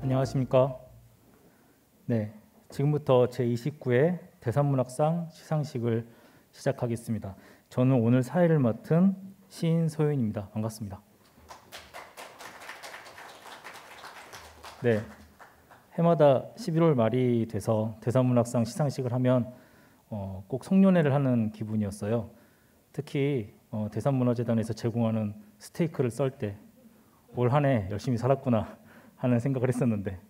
안녕하십니까? 네, 지금부터 제29회 대산문학상 시상식을 시작하겠습니다. 저는 오늘 사회를 맡은 시인 서윤입니다. 반갑습니다. 네, 해마다 11월 말이 돼서 대산문학상 시상식을 하면 꼭 송년회를 하는 기분이었어요. 특히 대산문화재단에서 제공하는 스테이크를 썰 때 올 한 해 열심히 살았구나 하는 생각을 했었는데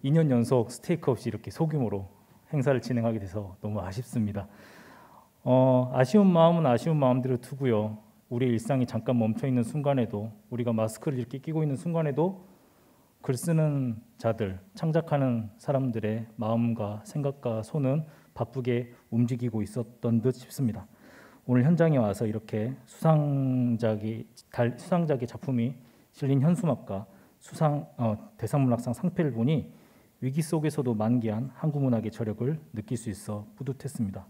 2년 연속 스테이크 없이 이렇게 소규모로 행사를 진행하게 돼서 너무 아쉽습니다. 아쉬운 마음은 아쉬운 마음대로 두고요. 우리 일상이 잠깐 멈춰 있는 순간에도, 우리가 마스크를 이렇게 끼고 있는 순간에도 글 쓰는 자들, 창작하는 사람들의 마음과 생각과 손은 바쁘게 움직이고 있었던 듯 싶습니다. 오늘 현장에 와서 이렇게 수상작의 작품이 실린 현수막과 대산문학상 상패를 보니 위기 속에서도 만개한 한국문학의 저력을 느낄 수 있어 뿌듯했습니다.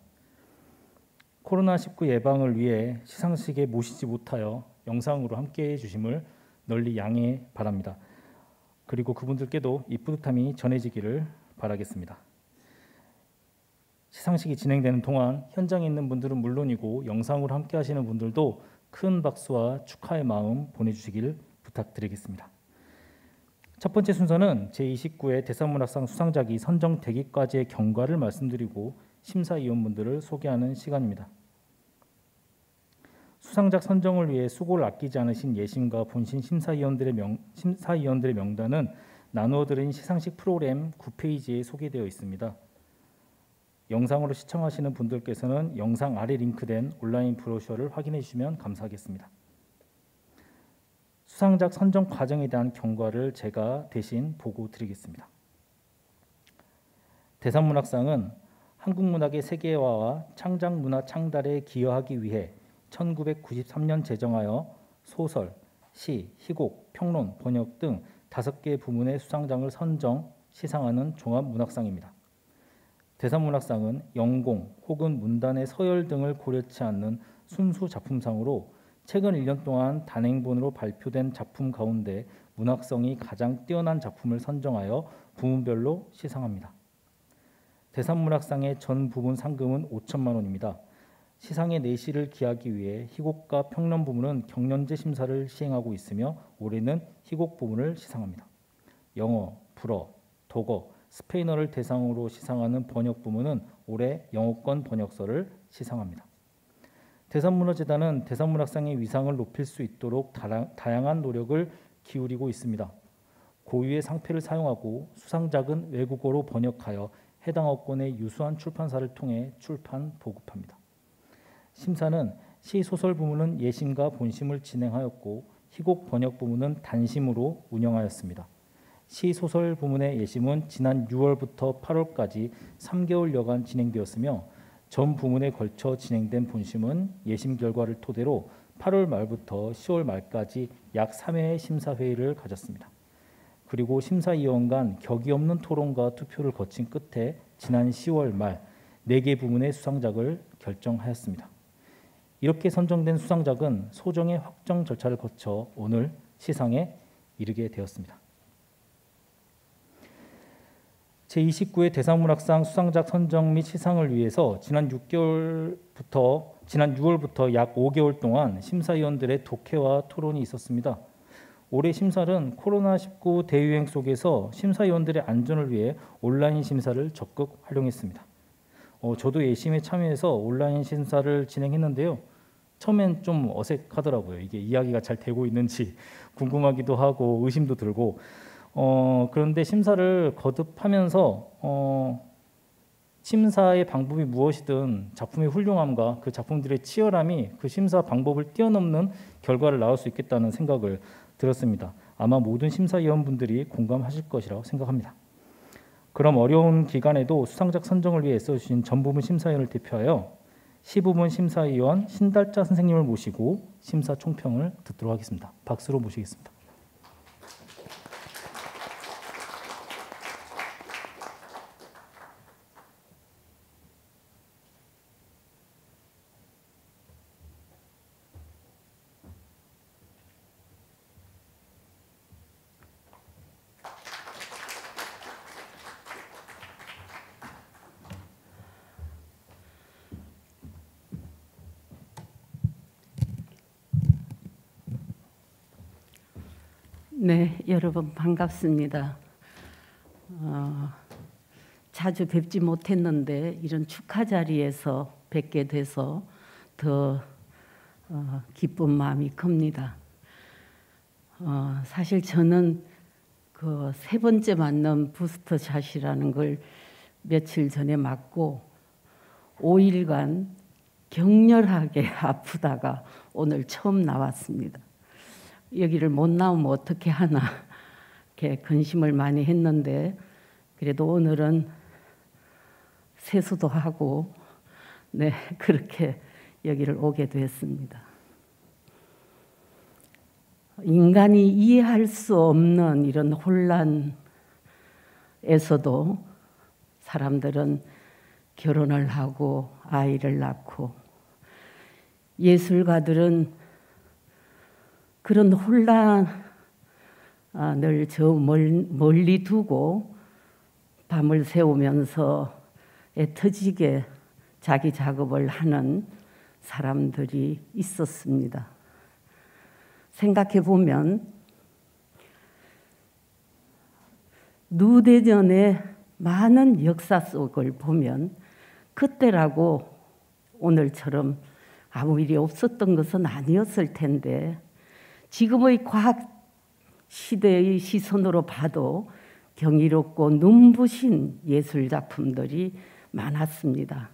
코로나19 예방을 위해 시상식에 모시지 못하여 영상으로 함께해 주심을 널리 양해 바랍니다. 그리고 그분들께도 이 뿌듯함이 전해지기를 바라겠습니다. 시상식이 진행되는 동안 현장에 있는 분들은 물론이고 영상으로 함께 하시는 분들도 큰 박수와 축하의 마음 보내주시길 부탁드리겠습니다. 첫 번째 순서는 제29회 대산문학상 수상작이 선정되기까지의 경과를 말씀드리고 심사위원분들을 소개하는 시간입니다. 수상작 선정을 위해 수고를 아끼지 않으신 예심과 본신 심사위원들의 명단은 나누어드린 시상식 프로그램 9페이지에 소개되어 있습니다. 영상으로 시청하시는 분들께서는 영상 아래 링크된 온라인 브로셔를 확인해 주시면 감사하겠습니다. 수상작 선정 과정에 대한 경과를 제가 대신 보고 드리겠습니다. 대산문학상은 한국문학의 세계화와 창작문화 창달에 기여하기 위해 1993년 제정하여 소설, 시, 희곡, 평론, 번역 등 5개 부문의 수상작을 선정, 시상하는 종합문학상입니다. 대산문학상은 영공 혹은 문단의 서열 등을 고려치 않는 순수 작품상으로 최근 1년 동안 단행본으로 발표된 작품 가운데 문학성이 가장 뛰어난 작품을 선정하여 부문별로 시상합니다. 대산문학상의 전 부문 상금은 5천만 원입니다. 시상의 내시를 기하기 위해 희곡과 평론 부문은 경연제 심사를 시행하고 있으며 올해는 희곡 부문을 시상합니다. 영어, 불어, 독어, 스페인어를 대상으로 시상하는 번역 부문은 올해 영어권 번역서를 시상합니다. 대산문화재단은 대산문학상의 위상을 높일 수 있도록 다양한 노력을 기울이고 있습니다. 고유의 상패를 사용하고 수상작은 외국어로 번역하여 해당 어권의 유수한 출판사를 통해 출판, 보급합니다. 심사는 시, 소설 부문은 예심과 본심을 진행하였고 희곡 번역 부문은 단심으로 운영하였습니다. 시, 소설 부문의 예심은 지난 6월부터 8월까지 3개월여간 진행되었으며 전 부문에 걸쳐 진행된 본심은 예심 결과를 토대로 8월 말부터 10월 말까지 약 3회의 심사회의를 가졌습니다. 그리고 심사위원 간 격이 없는 토론과 투표를 거친 끝에 지난 10월 말 4개 부문의 수상작을 결정하였습니다. 이렇게 선정된 수상작은 소정의 확정 절차를 거쳐 오늘 시상에 이르게 되었습니다. 제29회 대산문학상 수상작 선정 및 시상을 위해서 지난 6월부터 약 5개월 동안 심사위원들의 독해와 토론이 있었습니다. 올해 심사는 코로나19 대유행 속에서 심사위원들의 안전을 위해 온라인 심사를 적극 활용했습니다. 저도 예심에 참여해서 온라인 심사를 진행했는데요. 처음엔 좀 어색하더라고요. 이게 이야기가 잘 되고 있는지 궁금하기도 하고 의심도 들고 그런데 심사를 거듭하면서 심사의 방법이 무엇이든 작품의 훌륭함과 그 작품들의 치열함이 그 심사 방법을 뛰어넘는 결과를 낳을 수 있겠다는 생각을 들었습니다. 아마 모든 심사위원분들이 공감하실 것이라고 생각합니다. 그럼 어려운 기간에도 수상작 선정을 위해 애써주신 전부문 심사위원을 대표하여 시부문 심사위원 신달자 선생님을 모시고 심사 총평을 듣도록 하겠습니다. 박수로 모시겠습니다. 네, 여러분 반갑습니다. 자주 뵙지 못했는데 이런 축하 자리에서 뵙게 돼서 더 기쁜 마음이 큽니다. 사실 저는 그 3번째 맞는 부스터샷이라는 걸 며칠 전에 맞고 5일간 격렬하게 아프다가 오늘 처음 나왔습니다. 여기를 못 나오면 어떻게 하나 이렇게 근심을 많이 했는데 그래도 오늘은 세수도 하고 네 그렇게 여기를 오게 됐습니다. 인간이 이해할 수 없는 이런 혼란에서도 사람들은 결혼을 하고 아이를 낳고 예술가들은 그런 혼란을 저 멀리 두고 밤을 새우면서 애터지게 자기 작업을 하는 사람들이 있었습니다. 생각해 보면 누대전의 많은 역사 속을 보면 그때라고 오늘처럼 아무 일이 없었던 것은 아니었을 텐데 지금의 과학 시대의 시선으로 봐도 경이롭고 눈부신 예술 작품들이 많았습니다.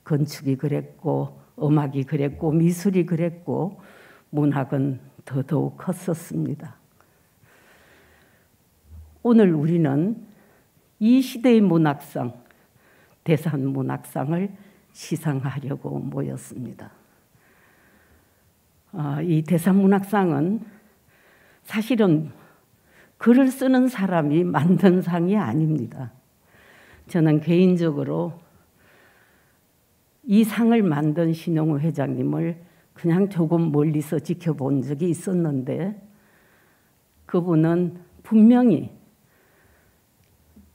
건축이 그랬고 음악이 그랬고 미술이 그랬고 문학은 더더욱 컸었습니다. 오늘 우리는 이 시대의 문학상, 대산문학상을 시상하려고 모였습니다. 이 대산문학상은 사실은 글을 쓰는 사람이 만든 상이 아닙니다. 저는 개인적으로 이 상을 만든 신용우 회장님을 그냥 조금 멀리서 지켜본 적이 있었는데 그분은 분명히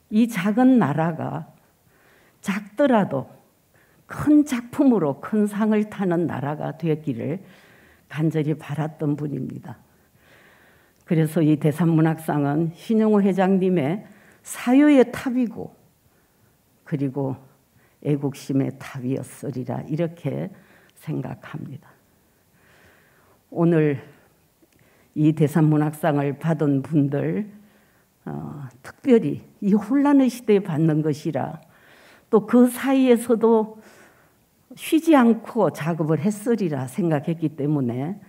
이 작은 나라가 작더라도 큰 작품으로 큰 상을 타는 나라가 되기를 간절히 바랐던 분입니다. 그래서 이 대산문학상은 신용우 회장님의 사유의 탑이고 그리고 애국심의 탑이었으리라 이렇게 생각합니다. 오늘 이 대산문학상을 받은 분들 특별히 이 혼란의 시대에 받는 것이라 또 그 사이에서도 쉬지 않고 작업을 했으리라 생각했기 때문에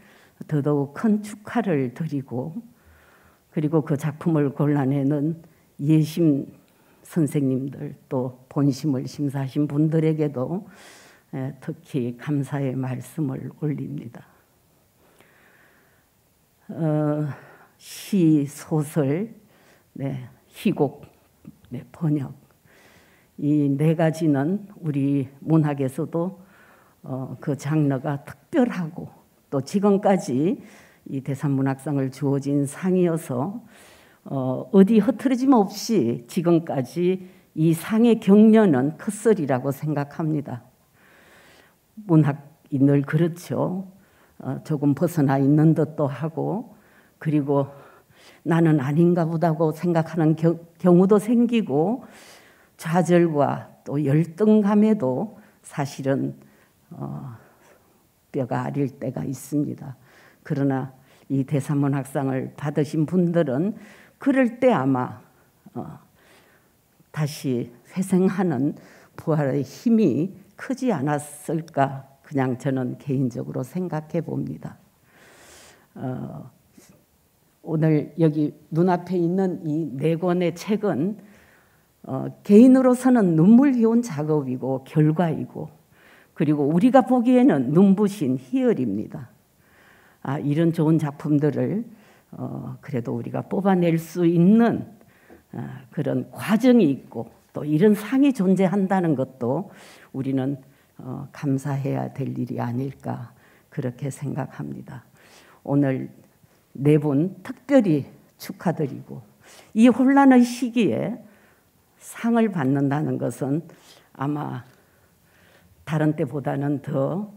더더욱 큰 축하를 드리고 그리고 그 작품을 골라내는 예심 선생님들 또 본심을 심사하신 분들에게도 특히 감사의 말씀을 올립니다. 시, 소설, 희곡, 번역 이 4가지는 우리 문학에서도 그 장르가 특별하고 또 지금까지 이 대산문학상을 주어진 상이어서 어디 흐트러짐 없이 지금까지 이 상의 격려는 컸으리라고 생각합니다. 문학이 늘 그렇죠. 조금 벗어나 있는 듯도 하고 그리고 나는 아닌가 보다고 생각하는 경우도 생기고 좌절과 또 열등감에도 사실은 뼈가 아릴 때가 있습니다. 그러나 이 대산문학상을 받으신 분들은 그럴 때 아마 다시 회생하는 부활의 힘이 크지 않았을까 그냥 저는 개인적으로 생각해 봅니다. 오늘 여기 눈앞에 있는 이 4권의 책은 개인으로서는 눈물겨운 작업이고 결과이고 그리고 우리가 보기에는 눈부신 희열입니다. 이런 좋은 작품들을 그래도 우리가 뽑아낼 수 있는 그런 과정이 있고 또 이런 상이 존재한다는 것도 우리는 감사해야 될 일이 아닐까 그렇게 생각합니다. 오늘 4분 특별히 축하드리고 이 혼란의 시기에 상을 받는다는 것은 아마 다른 때보다는 더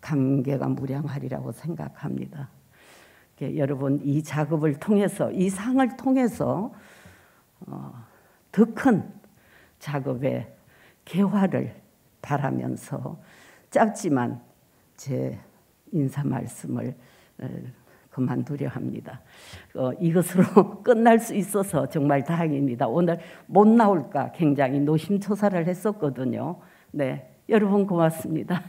감개가 무량하리라고 생각합니다. 여러분 이 작업을 통해서, 이 상을 통해서 더 큰 작업의 개화를 바라면서 짧지만 제 인사 말씀을 그만두려 합니다. 이것으로 끝날 수 있어서 정말 다행입니다. 오늘 못 나올까 굉장히 노심초사를 했었거든요. 네, 여러분 고맙습니다.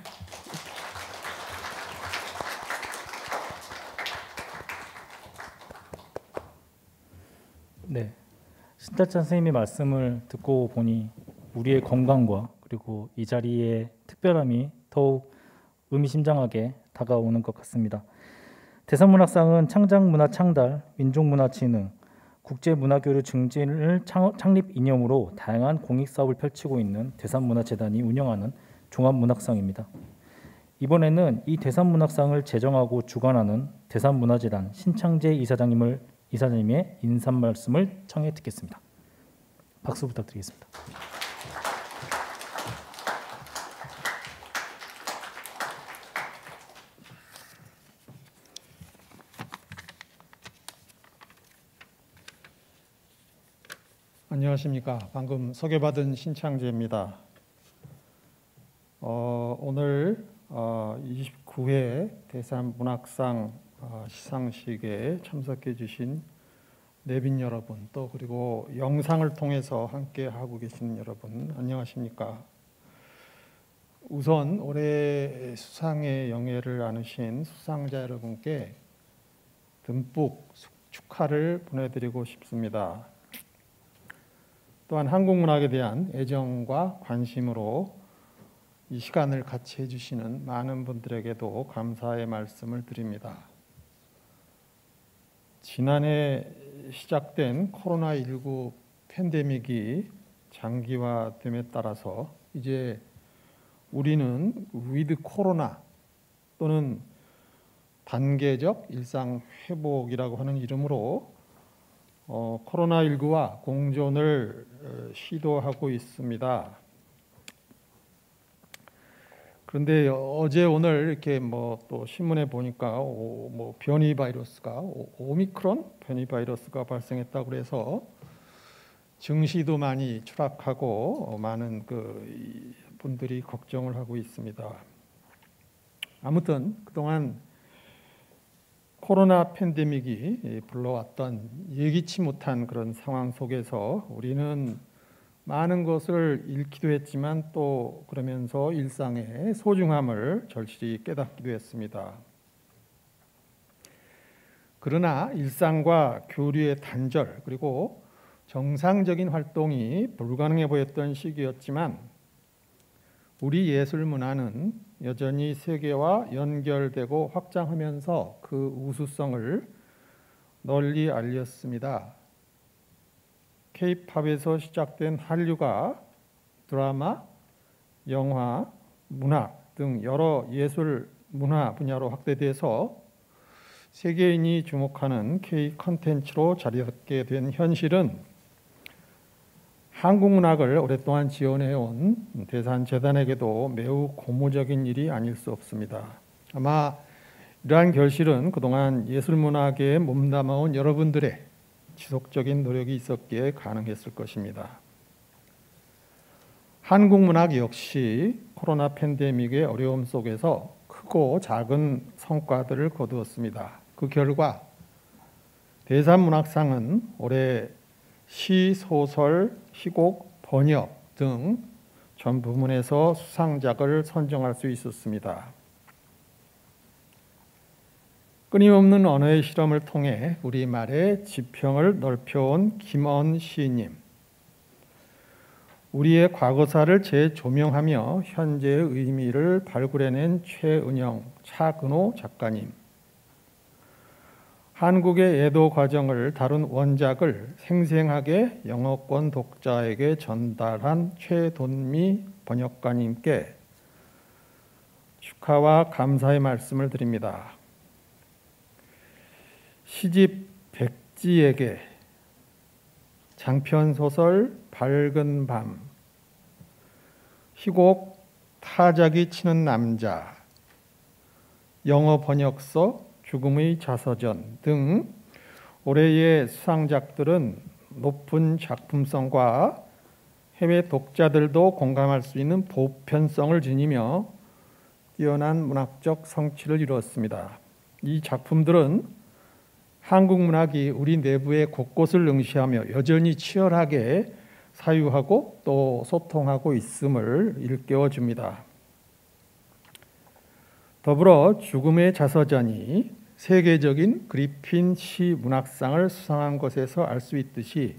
네, 신달찬 선생님의 말씀을 듣고 보니 우리의 건강과 그리고 이 자리의 특별함이 더욱 의미심장하게 다가오는 것 같습니다. 대산문학상은 창작문화창달, 민족문화진흥, 국제문화교류 증진을 창립 이념으로 다양한 공익사업을 펼치고 있는 대산문화재단이 운영하는 종합문학상입니다. 이번에는 이 대산문학상을 제정하고 주관하는 대산문화재단 신창재 이사장님의 인사 말씀을 청해 듣겠습니다. 박수 부탁드리겠습니다. 안녕하십니까. 방금 소개받은 신창재입니다. 오늘 29회 대산문학상 시상식에 참석해 주신 내빈 여러분, 또 그리고 영상을 통해서 함께 하고 계시는 여러분, 안녕하십니까. 우선 올해 수상의 영예를 나누신 수상자 여러분께 듬뿍 축하를 보내드리고 싶습니다. 또한 한국문학에 대한 애정과 관심으로 이 시간을 같이 해주시는 많은 분들에게도 감사의 말씀을 드립니다. 지난해 시작된 코로나19 팬데믹이 장기화됨에 따라서 이제 우리는 위드 코로나 또는 단계적 일상 회복이라고 하는 이름으로 코로나19와 공존을 시도하고 있습니다. 그런데 어제 오늘 이렇게 또 신문에 보니까 변이 바이러스가 오미크론 변이 바이러스가 발생했다고 그래서 증시도 많이 추락하고 많은 분들이 걱정을 하고 있습니다. 아무튼 그동안 코로나 팬데믹이 불러왔던 예기치 못한 그런 상황 속에서 우리는 많은 것을 잃기도 했지만 또 그러면서 일상의 소중함을 절실히 깨닫기도 했습니다. 그러나 일상과 교류의 단절 그리고 정상적인 활동이 불가능해 보였던 시기였지만 우리 예술 문화는 여전히 세계와 연결되고 확장하면서 그 우수성을 널리 알렸습니다. K-팝에서 시작된 한류가 드라마, 영화, 문학 등 여러 예술 문화 분야로 확대돼서 세계인이 주목하는 K 콘텐츠로 자리 잡게 된 현실은 한국 문학을 오랫동안 지원해온 대산재단에게도 매우 고무적인 일이 아닐 수 없습니다. 아마 이러한 결실은 그동안 예술문학에 몸담아온 여러분들의 지속적인 노력이 있었기에 가능했을 것입니다. 한국 문학 역시 코로나 팬데믹의 어려움 속에서 크고 작은 성과들을 거두었습니다. 그 결과 대산문학상은 올해 시, 소설, 희곡, 번역 등 전 부문에서 수상작을 선정할 수 있었습니다. 끊임없는 언어의 실험을 통해 우리말의 지평을 넓혀온 김언 시인님, 우리의 과거사를 재조명하며 현재의 의미를 발굴해낸 최은영, 차근호 작가님, 한국의 애도 과정을 다룬 원작을 생생하게 영어권 독자에게 전달한 최돈미 번역가님께 축하와 감사의 말씀을 드립니다. 시집 백지에게, 장편소설 밝은 밤, 희곡 타자기 치는 남자, 영어 번역서 죽음의 자서전 등 올해의 수상작들은 높은 작품성과 해외 독자들도 공감할 수 있는 보편성을 지니며 뛰어난 문학적 성취를 이루었습니다. 이 작품들은 한국 문학이 우리 내부의 곳곳을 응시하며 여전히 치열하게 사유하고 또 소통하고 있음을 일깨워 줍니다. 더불어 죽음의 자서전이 세계적인 그리핀 시 문학상을 수상한 것에서 알 수 있듯이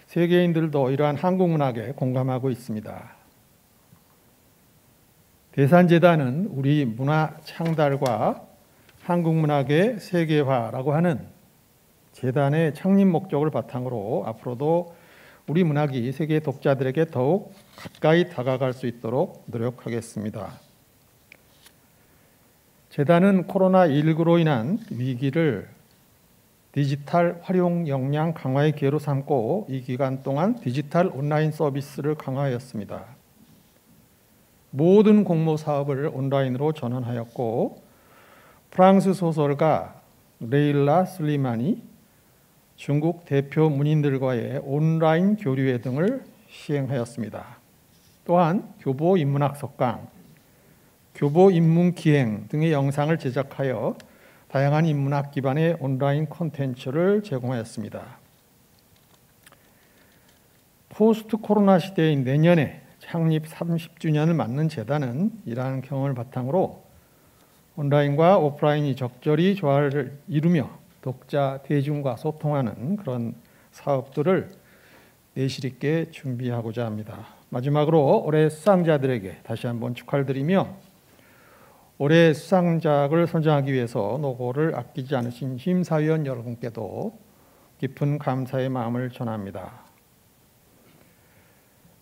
세계인들도 이러한 한국 문학에 공감하고 있습니다. 대산재단은 우리 문화 창달과 한국 문학의 세계화라고 하는 재단의 창립 목적을 바탕으로 앞으로도 우리 문학이 세계 독자들에게 더욱 가까이 다가갈 수 있도록 노력하겠습니다. 재단은 코로나19로 인한 위기를 디지털 활용 역량 강화의 기회로 삼고 이 기간 동안 디지털 온라인 서비스를 강화하였습니다. 모든 공모 사업을 온라인으로 전환하였고 프랑스 소설가 레일라 슬리마니, 중국 대표 문인들과의 온라인 교류회 등을 시행하였습니다. 또한 교보 인문학 석강, 교보 인문 기행 등의 영상을 제작하여 다양한 인문학 기반의 온라인 콘텐츠를 제공하였습니다. 포스트 코로나 시대인 내년에 창립 30주년을 맞는 재단은 이러한 경험을 바탕으로 온라인과 오프라인이 적절히 조화를 이루며 독자 대중과 소통하는 그런 사업들을 내실 있게 준비하고자 합니다. 마지막으로 올해 수상자들에게 다시 한번 축하를 드리며 올해 수상작을 선정하기 위해서 노고를 아끼지 않으신 심사위원 여러분께도 깊은 감사의 마음을 전합니다.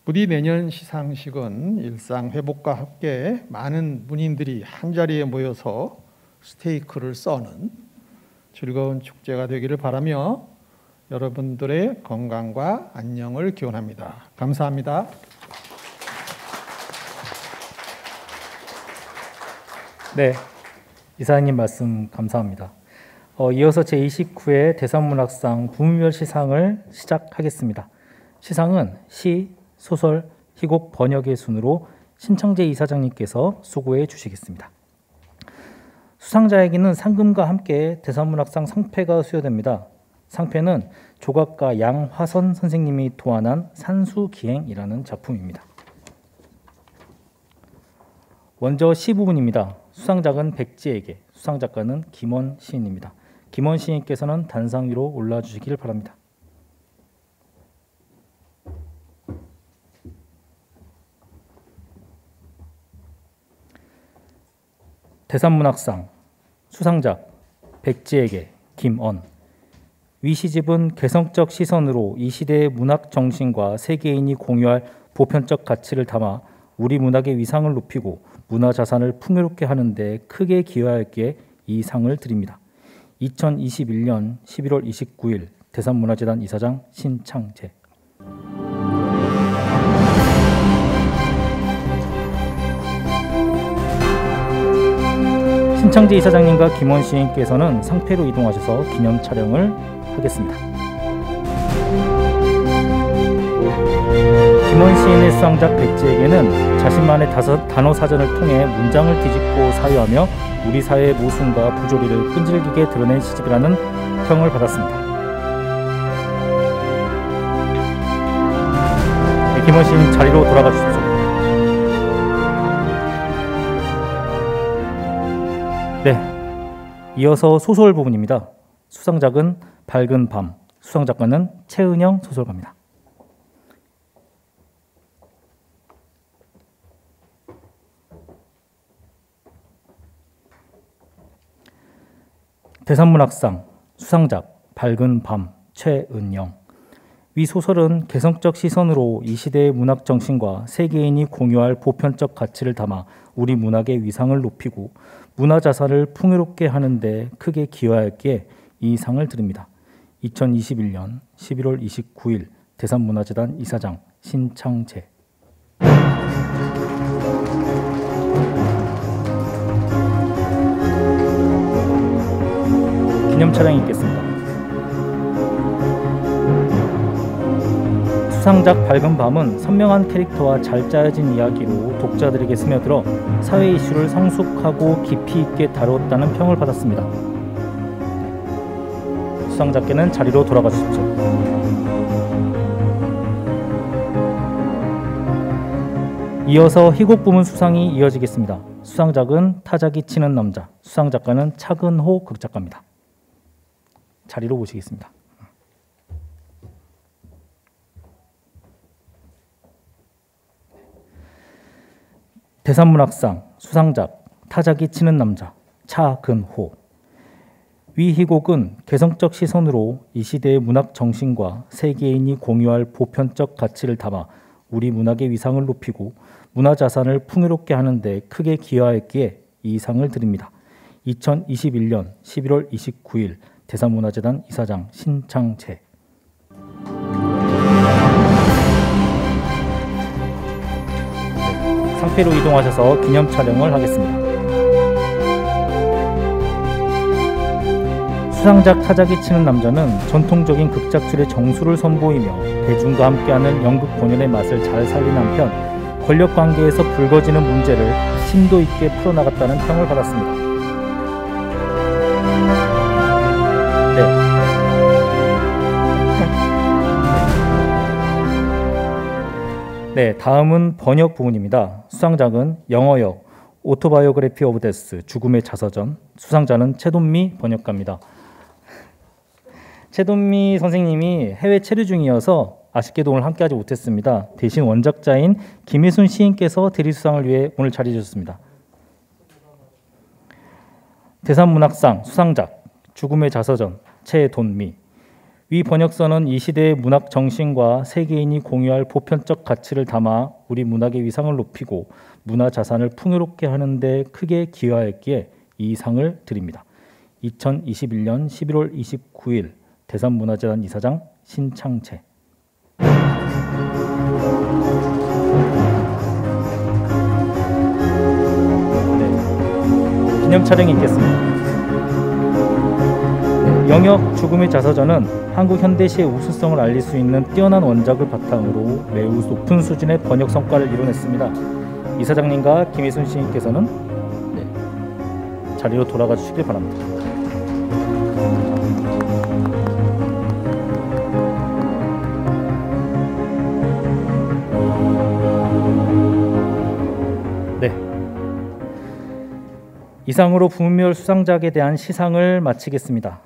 부디 내년 시상식은 일상 회복과 함께 많은 문인들이 한자리에 모여서 스테이크를 써는 즐거운 축제가 되기를 바라며 여러분들의 건강과 안녕을 기원합니다. 감사합니다. 네, 이사장님 말씀 감사합니다. 이어서 제29회 대선문학상 부문별 시상을 시작하겠습니다. 시상은 시, 소설, 희곡 번역의 순으로 신창재 이사장님께서 수고해 주시겠습니다. 수상자에게는 상금과 함께 대선문학상 상패가 수여됩니다. 상패는 조각가 양화선 선생님이 도안한 산수기행이라는 작품입니다. 먼저 시 부분입니다. 수상작은 백지에게, 수상작가는 김원 시인입니다. 김원 시인께서는 단상 위로 올라주시길 바랍니다. 대선문학상 수상작 백지에게 김언. 위 시집은 개성적 시선으로 이 시대의 문학 정신과 세계인이 공유할 보편적 가치를 담아 우리 문학의 위상을 높이고 문화 자산을 풍요롭게 하는 데 크게 기여하였기에 이 상을 드립니다. 2021년 11월 29일 대선문화재단 이사장 신창재. 신창재 이사장님과 김원 시인께서는 상패로 이동하셔서 기념 촬영을 하겠습니다. 김원 시인의 수상작 백지에게는 자신만의 단어 사전을 통해 문장을 뒤집고 사유하며 우리 사회의 모순과 부조리를 끈질기게 드러낸 시집이라는 평을 받았습니다. 네, 김원 시인 자리로 돌아가 주십시오. 네, 이어서 소설 부분입니다. 수상작은 밝은 밤, 수상작가는 최은영 소설가입니다. 대선문학상 수상작 밝은 밤 최은영. 위 소설은 개성적 시선으로 이 시대의 문학 정신과 세계인이 공유할 보편적 가치를 담아 우리 문학의 위상을 높이고 문화 자산을 풍요롭게 하는 데 크게 기여하였기에 이 상을 드립니다. 2021년 11월 29일 대선문화재단 이사장 신창재. 기념 촬영이 있겠습니다. 수상작 밝은 밤은 선명한 캐릭터와 잘 짜여진 이야기로 독자들에게 스며들어 사회 이슈를 성숙하고 깊이 있게 다루었다는 평을 받았습니다. 수상작께는 자리로 돌아가 주십시오. 이어서 희곡 부문 수상이 이어지겠습니다. 수상작은 타자기 치는 남자, 수상작가는 차근호 극작가입니다. 자리로 모시겠습니다. 대산문학상 수상작 타자기 치는 남자 차근호. 위 희곡은 개성적 시선으로 이 시대의 문학 정신과 세계인이 공유할 보편적 가치를 담아 우리 문학의 위상을 높이고 문화자산을 풍요롭게 하는 데 크게 기여하였기에 이 상을 드립니다. 2021년 11월 29일 대산문화재단 이사장 신창재. 상태로 이동하셔서 기념 촬영을 하겠습니다. 수상작 타자기 치는 남자는 전통적인 극작술의 정수를 선보이며 대중과 함께하는 연극 공연의 맛을 잘 살린 한편 권력관계에서 불거지는 문제를 심도 있게 풀어나갔다는 평을 받았습니다. 네, 다음은 번역 부문입니다. 수상작은 영어역 오토바이오그래피 오브 데스 죽음의 자서전, 수상자는 최돈미 번역가입니다. 최돈미 선생님이 해외 체류 중이어서 아쉽게도 오늘 함께하지 못했습니다. 대신 원작자인 김희순 시인께서 대리수상을 위해 오늘 자리해 주셨습니다. 대산문학상 수상작 죽음의 자서전 최돈미. 위 번역서는 이 시대의 문학 정신과 세계인이 공유할 보편적 가치를 담아 우리 문학의 위상을 높이고 문화 자산을 풍요롭게 하는 데 크게 기여하였기에 이 상을 드립니다. 2021년 11월 29일 대산문화재단 이사장 신창재. 네, 기념 촬영이 있겠습니다. 영역 죽음의 자서전은 한국 현대시의 우수성을 알릴 수 있는 뛰어난 원작을 바탕으로 매우 높은 수준의 번역 성과를 이뤄냈습니다. 이사장님과 김희순 시인께서는 자리로 돌아가 주시길 바랍니다. 네. 이상으로 부문별 수상작에 대한 시상을 마치겠습니다.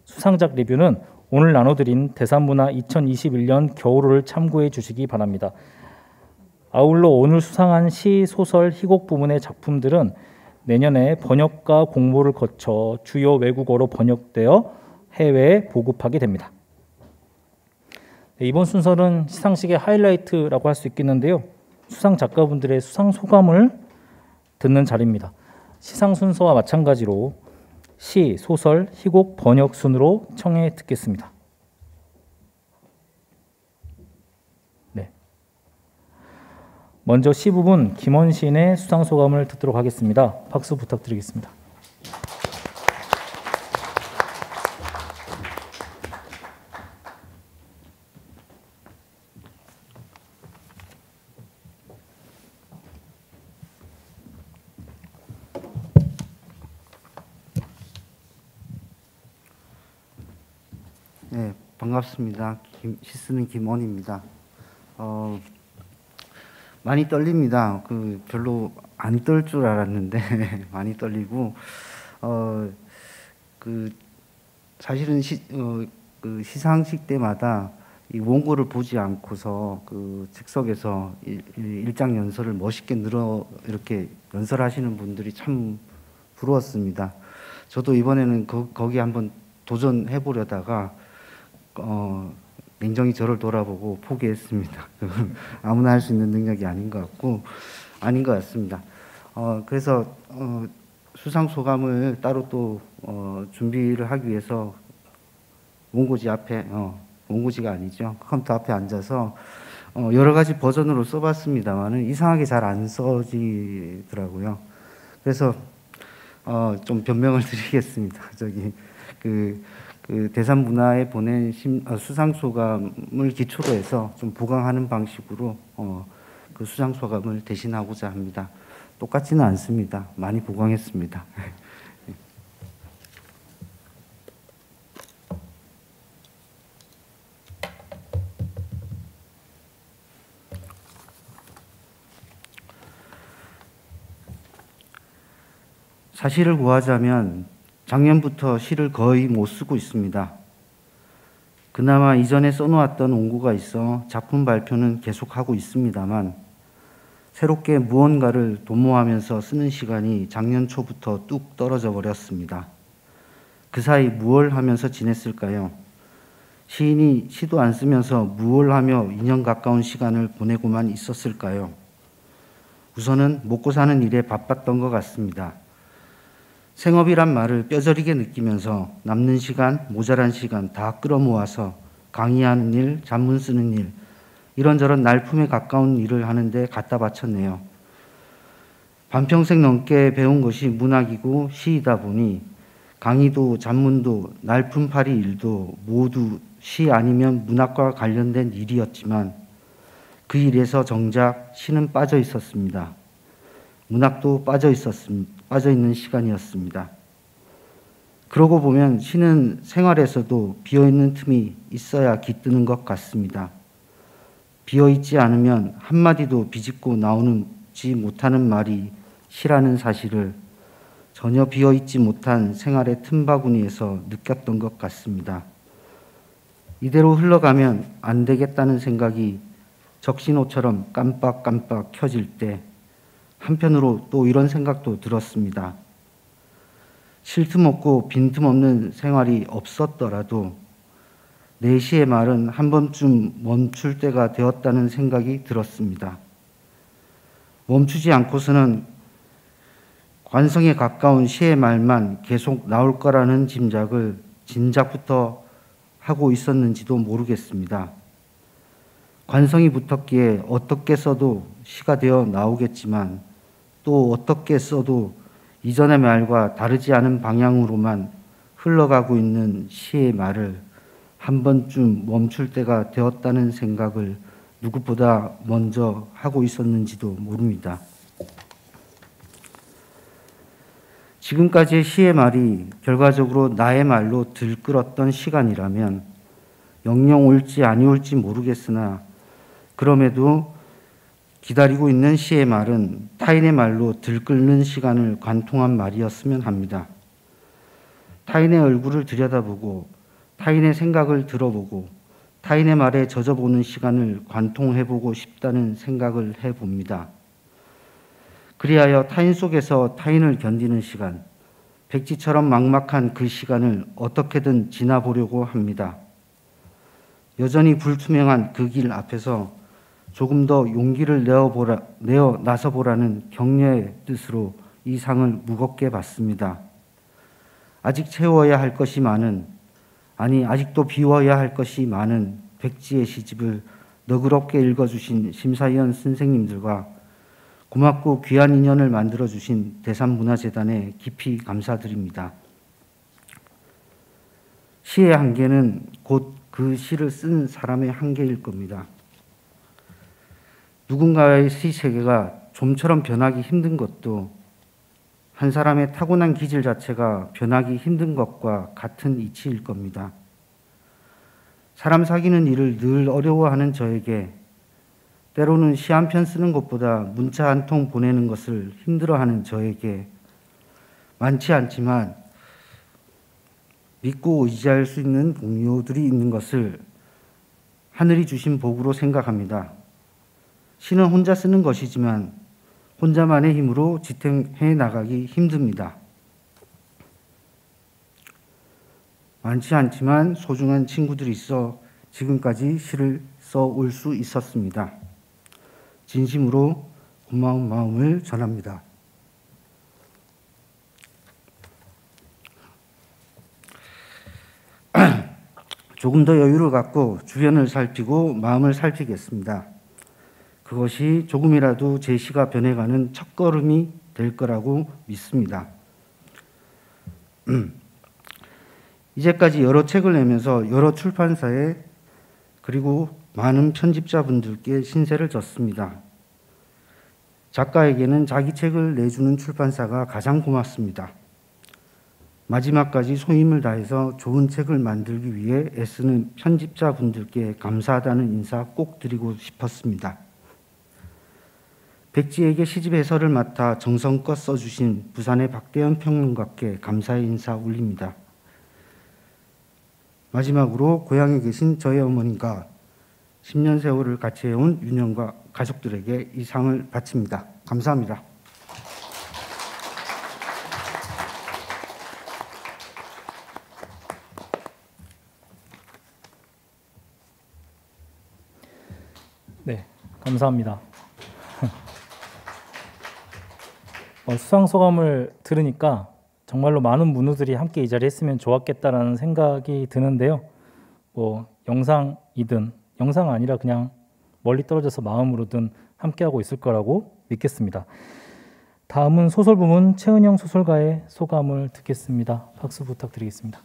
수상작 리뷰는 오늘 나눠드린 대산문화 2021년 겨울호를 참고해 주시기 바랍니다. 아울러 오늘 수상한 시, 소설, 희곡 부문의 작품들은 내년에 번역가 공모를 거쳐 주요 외국어로 번역되어 해외에 보급하게 됩니다. 네, 이번 순서는 시상식의 하이라이트라고 할 수 있겠는데요. 수상 작가분들의 수상 소감을 듣는 자리입니다. 시상 순서와 마찬가지로 시, 소설, 희곡, 번역 순으로 청해 듣겠습니다. 네. 먼저 시 부분 김원 시인의 수상 소감을 듣도록 하겠습니다. 박수 부탁드리겠습니다. 네, 반갑습니다. 시 쓰는 김원입니다. 많이 떨립니다. 별로 안 떨 줄 알았는데 많이 떨리고 사실은 시상식 때마다 이 원고를 보지 않고서 즉석에서 일장 연설을 멋있게 이렇게 연설하시는 분들이 참 부러웠습니다. 저도 이번에는 거기 한번 도전해 보려다가 냉정히 저를 돌아보고 포기했습니다. 아무나 할 수 있는 능력이 아닌 것 같습니다. 그래서 수상 소감을 따로 또 준비를 하기 위해서 원고지 앞에 원고지가 아니죠. 컴퓨터 앞에 앉아서 여러 가지 버전으로 써봤습니다만은 이상하게 잘 안 써지더라고요. 그래서 좀 변명을 드리겠습니다. 저기 그 대산문화에 보낸 수상소감을 기초로 해서 좀 보강하는 방식으로 그 수상소감을 대신하고자 합니다. 똑같지는 않습니다. 많이 보강했습니다. 사실을 구하자면 작년부터 시를 거의 못 쓰고 있습니다. 그나마 이전에 써놓았던 원고가 있어 작품 발표는 계속하고 있습니다만 새롭게 무언가를 도모하면서 쓰는 시간이 작년 초부터 뚝 떨어져 버렸습니다. 그 사이 무얼 하면서 지냈을까요? 시인이 시도 안 쓰면서 무얼 하며 2년 가까운 시간을 보내고만 있었을까요? 우선은 먹고 사는 일에 바빴던 것 같습니다. 생업이란 말을 뼈저리게 느끼면서 남는 시간, 모자란 시간 다 끌어모아서 강의하는 일, 잡문 쓰는 일, 이런저런 날품에 가까운 일을 하는데 갖다 바쳤네요. 반평생 넘게 배운 것이 문학이고 시이다 보니 강의도 잡문도 날품팔이 일도 모두 시 아니면 문학과 관련된 일이었지만 그 일에서 정작 시는 빠져 있었습니다. 문학도 빠져 있는 시간이었습니다. 그러고 보면 시는 생활에서도 비어있는 틈이 있어야 깃드는 것 같습니다. 비어있지 않으면 한마디도 비집고 나오지 못하는 말이 시라는 사실을 전혀 비어있지 못한 생활의 틈바구니에서 느꼈던 것 같습니다. 이대로 흘러가면 안 되겠다는 생각이 적신호처럼 깜빡깜빡 켜질 때 한편으로 또 이런 생각도 들었습니다. 쉴 틈 없고 빈틈 없는 생활이 없었더라도 내 시의 말은 한 번쯤 멈출 때가 되었다는 생각이 들었습니다. 멈추지 않고서는 관성에 가까운 시의 말만 계속 나올 거라는 짐작을 진작부터 하고 있었는지도 모르겠습니다. 관성이 붙었기에 어떻게 써도 시가 되어 나오겠지만 또 어떻게 써도 이전의 말과 다르지 않은 방향으로만 흘러가고 있는 시의 말을 한 번쯤 멈출 때가 되었다는 생각을 누구보다 먼저 하고 있었는지도 모릅니다. 지금까지의 시의 말이 결과적으로 나의 말로 들끓었던 시간이라면 영영 올지 아니올지 모르겠으나 그럼에도 기다리고 있는 시의 말은 타인의 말로 들끓는 시간을 관통한 말이었으면 합니다. 타인의 얼굴을 들여다보고 타인의 생각을 들어보고 타인의 말에 젖어보는 시간을 관통해보고 싶다는 생각을 해봅니다. 그리하여 타인 속에서 타인을 견디는 시간, 백지처럼 막막한 그 시간을 어떻게든 지나보려고 합니다. 여전히 불투명한 그 길 앞에서 조금 더 용기를 내어 나서보라는 격려의 뜻으로 이 상을 무겁게 받습니다. 아직 채워야 할 것이 많은, 아니 아직도 비워야 할 것이 많은 백지의 시집을 너그럽게 읽어주신 심사위원 선생님들과 고맙고 귀한 인연을 만들어주신 대산문화재단에 깊이 감사드립니다. 시의 한계는 곧 그 시를 쓴 사람의 한계일 겁니다. 누군가의 시 세계가 좀처럼 변하기 힘든 것도 한 사람의 타고난 기질 자체가 변하기 힘든 것과 같은 이치일 겁니다. 사람 사귀는 일을 늘 어려워하는 저에게 때로는 시 한 편 쓰는 것보다 문자 한 통 보내는 것을 힘들어하는 저에게 많지 않지만 믿고 의지할 수 있는 동료들이 있는 것을 하늘이 주신 복으로 생각합니다. 시는 혼자 쓰는 것이지만 혼자만의 힘으로 지탱해 나가기 힘듭니다. 많지 않지만 소중한 친구들이 있어 지금까지 시를 써올 수 있었습니다. 진심으로 고마운 마음을 전합니다. 조금 더 여유를 갖고 주변을 살피고 마음을 살피겠습니다. 그것이 조금이라도 제 시가 변해가는 첫걸음이 될 거라고 믿습니다. 이제까지 여러 책을 내면서 여러 출판사에 그리고 많은 편집자분들께 신세를 졌습니다. 작가에게는 자기 책을 내주는 출판사가 가장 고맙습니다. 마지막까지 소임을 다해서 좋은 책을 만들기 위해 애쓰는 편집자분들께 감사하다는 인사 꼭 드리고 싶었습니다. 백지에게 시집 해설을 맡아 정성껏 써주신 부산의 박대현 평론가께 감사의 인사 올립니다. 마지막으로 고향에 계신 저희 어머님과 10년 세월을 같이 해온 윤영과 가족들에게 이 상을 바칩니다. 감사합니다. 네, 감사합니다. 수상 소감을 들으니까 정말로 많은 문우들이 함께 이 자리에 했으면 좋았겠다라는 생각이 드는데요. 영상이든 영상 아니라 그냥 멀리 떨어져서 마음으로든 함께하고 있을 거라고 믿겠습니다. 다음은 소설 부문 최은영 소설가의 소감을 듣겠습니다. 박수 부탁드리겠습니다.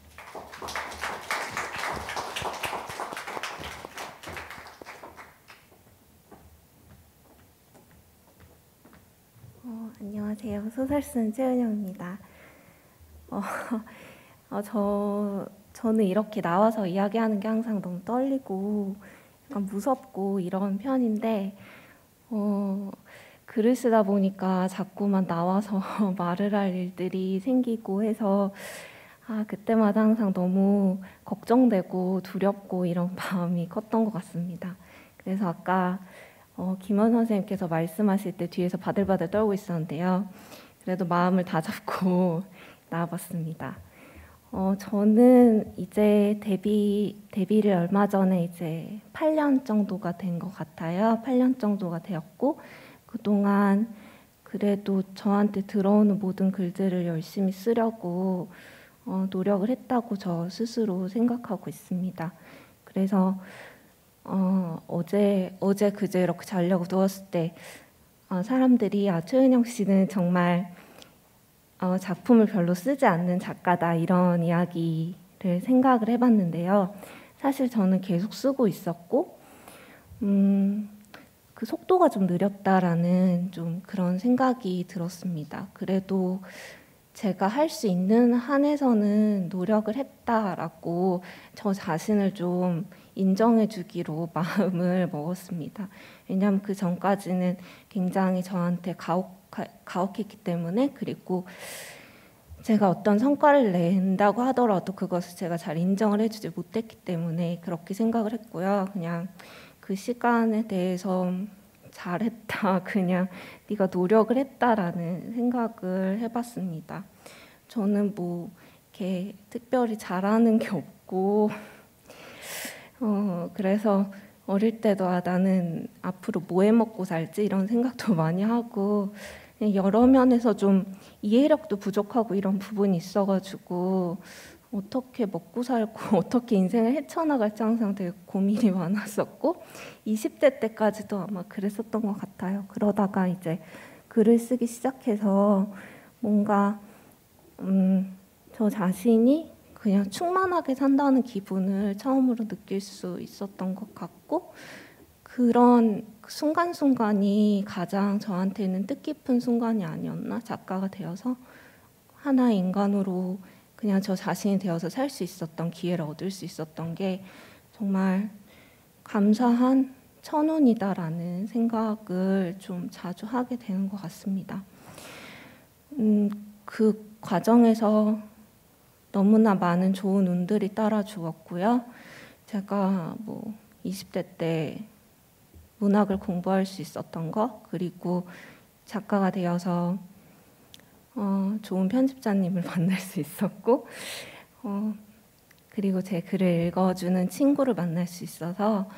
안녕하세요. 소설 쓴 최은영입니다. 저는 이렇게 나와서 이야기하는 게 항상 너무 떨리고 약간 무섭고 이런 편인데 글을 쓰다 보니까 자꾸만 나와서 말을 할 일들이 생기고 해서 그때마다 항상 너무 걱정되고 두렵고 이런 마음이 컸던 것 같습니다. 그래서 아까 김원 선생님께서 말씀하실 때 뒤에서 바들바들 떨고 있었는데요. 그래도 마음을 다잡고 나와봤습니다. 저는 이제 데뷔를 얼마 전에 이제 8년 정도가 된 것 같아요. 8년 정도가 되었고 그동안 그래도 저한테 들어오는 모든 글들을 열심히 쓰려고 노력을 했다고 저 스스로 생각하고 있습니다. 그래서 어제 그제 이렇게 자려고 누웠을 때 사람들이 최은영 씨는 정말 작품을 별로 쓰지 않는 작가다 이런 이야기를 생각을 해봤는데요. 사실 저는 계속 쓰고 있었고 그 속도가 좀 느렸다라는 좀 그런 생각이 들었습니다. 그래도 제가 할 수 있는 한에서는 노력을 했다라고 저 자신을 좀 인정해 주기로 마음을 먹었습니다. 왜냐하면 그 전까지는 굉장히 저한테 가혹했기 때문에, 그리고 제가 어떤 성과를 낸다고 하더라도 그것을 제가 잘 인정을 해주지 못했기 때문에 그렇게 생각을 했고요. 그냥 그 시간에 대해서 잘했다, 그냥 네가 노력을 했다라는 생각을 해봤습니다. 저는 뭐 이렇게 특별히 잘하는 게 없고 그래서 어릴 때도 나는 앞으로 뭐 해먹고 살지 이런 생각도 많이 하고 여러 면에서 좀 이해력도 부족하고 이런 부분이 있어가지고 어떻게 먹고 살고 어떻게 인생을 헤쳐나갈지 항상 되게 고민이 많았었고 20대 때까지도 아마 그랬었던 것 같아요. 그러다가 이제 글을 쓰기 시작해서 뭔가 저 자신이 그냥 충만하게 산다는 기분을 처음으로 느낄 수 있었던 것 같고, 그런 순간순간이 가장 저한테는 뜻깊은 순간이 아니었나, 작가가 되어서 하나의 인간으로 그냥 저 자신이 되어서 살 수 있었던 기회를 얻을 수 있었던 게 정말 감사한 천운이다라는 생각을 좀 자주 하게 되는 것 같습니다. 그 과정에서 너무나 많은 좋은 운들이 따라 주었고요. 제가 뭐 20대 때 문학을 공부할 수 있었던 것, 그리고 작가가 되어서 좋은 편집자님을 만날 수 있었고, 그리고 제 글을 읽어주는 친구를 만날 수 있어서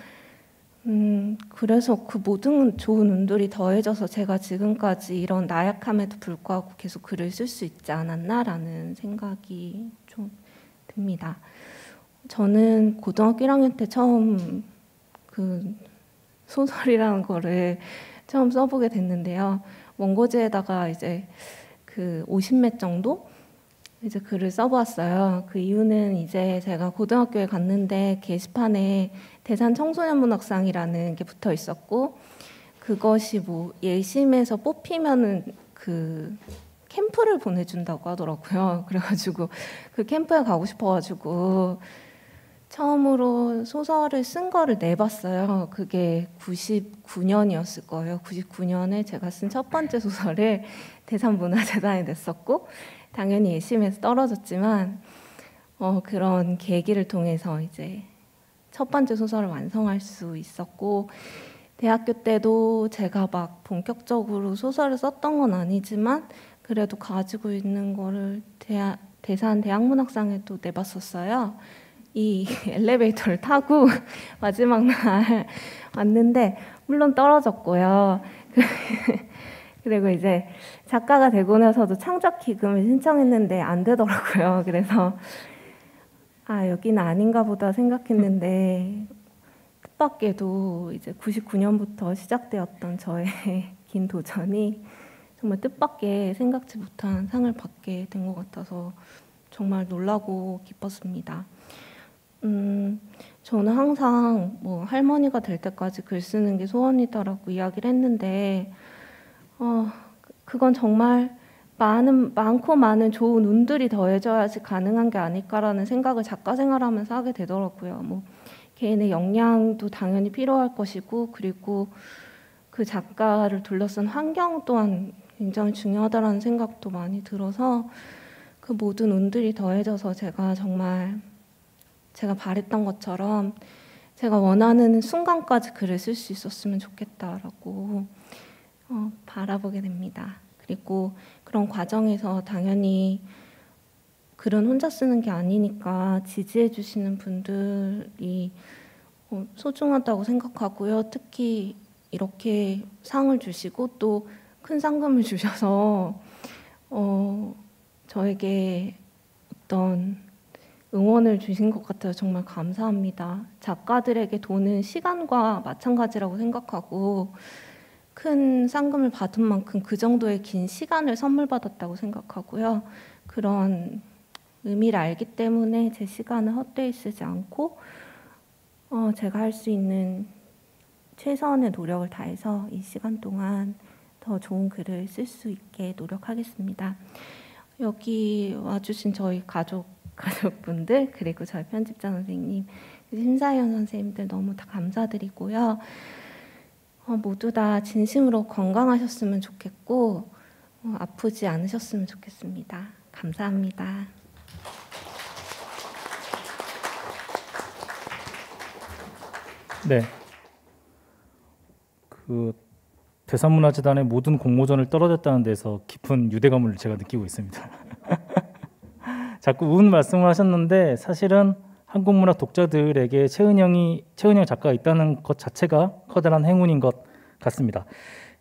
그래서 그 모든 좋은 운들이 더해져서 제가 지금까지 이런 나약함에도 불구하고 계속 글을 쓸 수 있지 않았나라는 생각이 좀 듭니다. 저는 고등학교 1학년 때 처음 그 소설이라는 거를 처음 써보게 됐는데요. 원고지에다가 이제 그 50매 정도 이제 글을 써보았어요. 그 이유는 이제 제가 고등학교에 갔는데 게시판에 대산 청소년문학상이라는 게 붙어 있었고, 그것이 뭐 예심에서 뽑히면은 그 캠프를 보내준다고 하더라고요. 그래가지고 그 캠프에 가고 싶어가지고 처음으로 소설을 쓴 거를 내봤어요. 그게 99년이었을 거예요. 99년에 제가 쓴 첫 번째 소설을 대산문화재단에 냈었고, 당연히 예심에서 떨어졌지만 그런 계기를 통해서 이제 첫 번째 소설을 완성할 수 있었고, 대학교 때도 제가 막 본격적으로 소설을 썼던 건 아니지만 그래도 가지고 있는 거를 대산 대학문학상에도 내봤었어요. 이 엘리베이터를 타고 마지막 날 왔는데 물론 떨어졌고요. 그리고 이제 작가가 되고 나서도 창작 기금을 신청했는데 안 되더라고요. 그래서 여기는 아닌가 보다 생각했는데 뜻밖에도 이제 99년부터 시작되었던 저의 긴 도전이 정말 뜻밖의 생각지 못한 상을 받게 된 것 같아서 정말 놀라고 기뻤습니다. 저는 항상 뭐 할머니가 될 때까지 글 쓰는 게 소원이다라고 이야기를 했는데 그건 정말 많고 많은 좋은 운들이 더해져야지 가능한 게 아닐까라는 생각을 작가 생활하면서 하게 되더라고요. 뭐 개인의 역량도 당연히 필요할 것이고, 그리고 그 작가를 둘러싼 환경 또한 굉장히 중요하다라는 생각도 많이 들어서 그 모든 운들이 더해져서 제가 정말 제가 바랬던 것처럼 제가 원하는 순간까지 글을 쓸 수 있었으면 좋겠다라고 바라보게 됩니다. 그리고 그런 과정에서 당연히 글은 혼자 쓰는 게 아니니까 지지해 주시는 분들이 소중하다고 생각하고요. 특히 이렇게 상을 주시고 또 큰 상금을 주셔서 저에게 어떤 응원을 주신 것 같아서 정말 감사합니다. 작가들에게 돈은 시간과 마찬가지라고 생각하고 큰 상금을 받은 만큼 그 정도의 긴 시간을 선물 받았다고 생각하고요. 그런 의미를 알기 때문에 제 시간을 헛되이 쓰지 않고 제가 할 수 있는 최선의 노력을 다해서 이 시간 동안 더 좋은 글을 쓸 수 있게 노력하겠습니다. 여기 와주신 저희 가족분들, 그리고 저희 편집자 선생님, 심사위원 선생님들 너무 다 감사드리고요. 모두 다 진심으로 건강하셨으면 좋겠고 아프지 않으셨으면 좋겠습니다. 감사합니다. 네. 그 대산문화재단의 모든 공모전을 떨어졌다는 데서 깊은 유대감을 제가 느끼고 있습니다. 자꾸 운 말씀을 하셨는데 사실은 한국 문학 독자들에게 최은영 작가가 있다는 것 자체가 커다란 행운인 것 같습니다.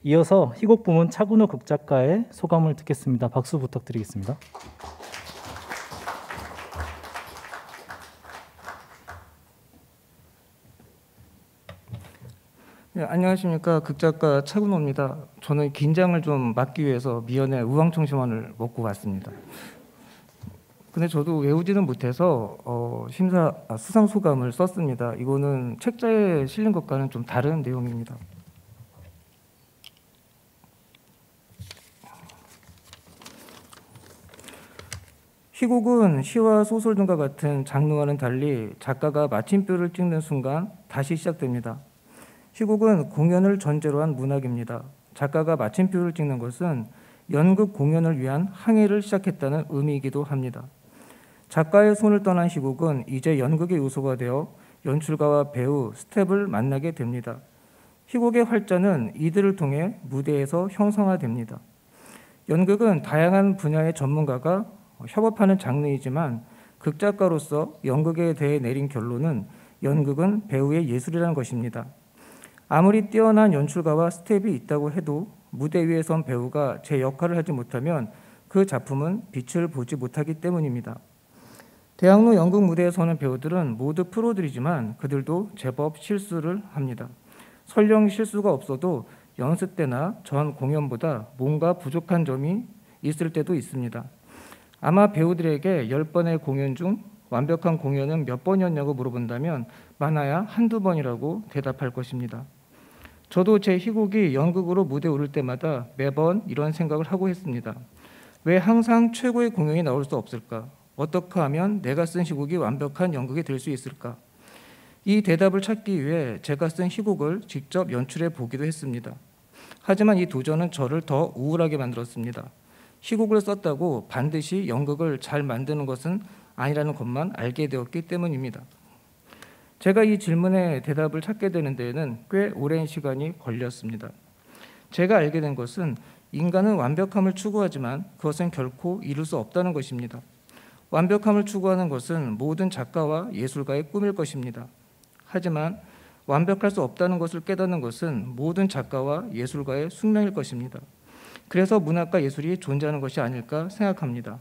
이어서 희곡 부문 차근호 극작가의 소감을 듣겠습니다. 박수 부탁드리겠습니다. 네, 안녕하십니까. 극작가 차근호입니다. 저는 긴장을 좀 막기 위해서 미연에 우황청심환을 먹고 왔습니다. 근데 저도 외우지는 못해서 수상 소감을 썼습니다. 이거는 책자에 실린 것과는 좀 다른 내용입니다. 희곡은 시와 소설 등과 같은 장르와는 달리 작가가 마침표를 찍는 순간 다시 시작됩니다. 희곡은 공연을 전제로 한 문학입니다. 작가가 마침표를 찍는 것은 연극 공연을 위한 항해를 시작했다는 의미이기도 합니다. 작가의 손을 떠난 희곡은 이제 연극의 요소가 되어 연출가와 배우, 스텝을 만나게 됩니다. 희곡의 활자는 이들을 통해 무대에서 형성화됩니다. 연극은 다양한 분야의 전문가가 협업하는 장르이지만 극작가로서 연극에 대해 내린 결론은 연극은 배우의 예술이라는 것입니다. 아무리 뛰어난 연출가와 스텝이 있다고 해도 무대 위에 선 배우가 제 역할을 하지 못하면 그 작품은 빛을 보지 못하기 때문입니다. 대학로 연극 무대에 서는 배우들은 모두 프로들이지만 그들도 제법 실수를 합니다. 설령 실수가 없어도 연습 때나 전 공연보다 뭔가 부족한 점이 있을 때도 있습니다. 아마 배우들에게 10번의 공연 중 완벽한 공연은 몇 번이었냐고 물어본다면 많아야 한두 번이라고 대답할 것입니다. 저도 제 희곡이 연극으로 무대에 오를 때마다 매번 이런 생각을 하고 했습니다. 왜 항상 최고의 공연이 나올 수 없을까? 어떻게 하면 내가 쓴 희곡이 완벽한 연극이 될 수 있을까? 이 대답을 찾기 위해 제가 쓴 희곡을 직접 연출해 보기도 했습니다. 하지만 이 도전은 저를 더 우울하게 만들었습니다. 희곡을 썼다고 반드시 연극을 잘 만드는 것은 아니라는 것만 알게 되었기 때문입니다. 제가 이 질문에 대답을 찾게 되는 데에는 꽤 오랜 시간이 걸렸습니다. 제가 알게 된 것은 인간은 완벽함을 추구하지만 그것은 결코 이룰 수 없다는 것입니다. 완벽함을 추구하는 것은 모든 작가와 예술가의 꿈일 것입니다. 하지만 완벽할 수 없다는 것을 깨닫는 것은 모든 작가와 예술가의 숙명일 것입니다. 그래서 문학과 예술이 존재하는 것이 아닐까 생각합니다.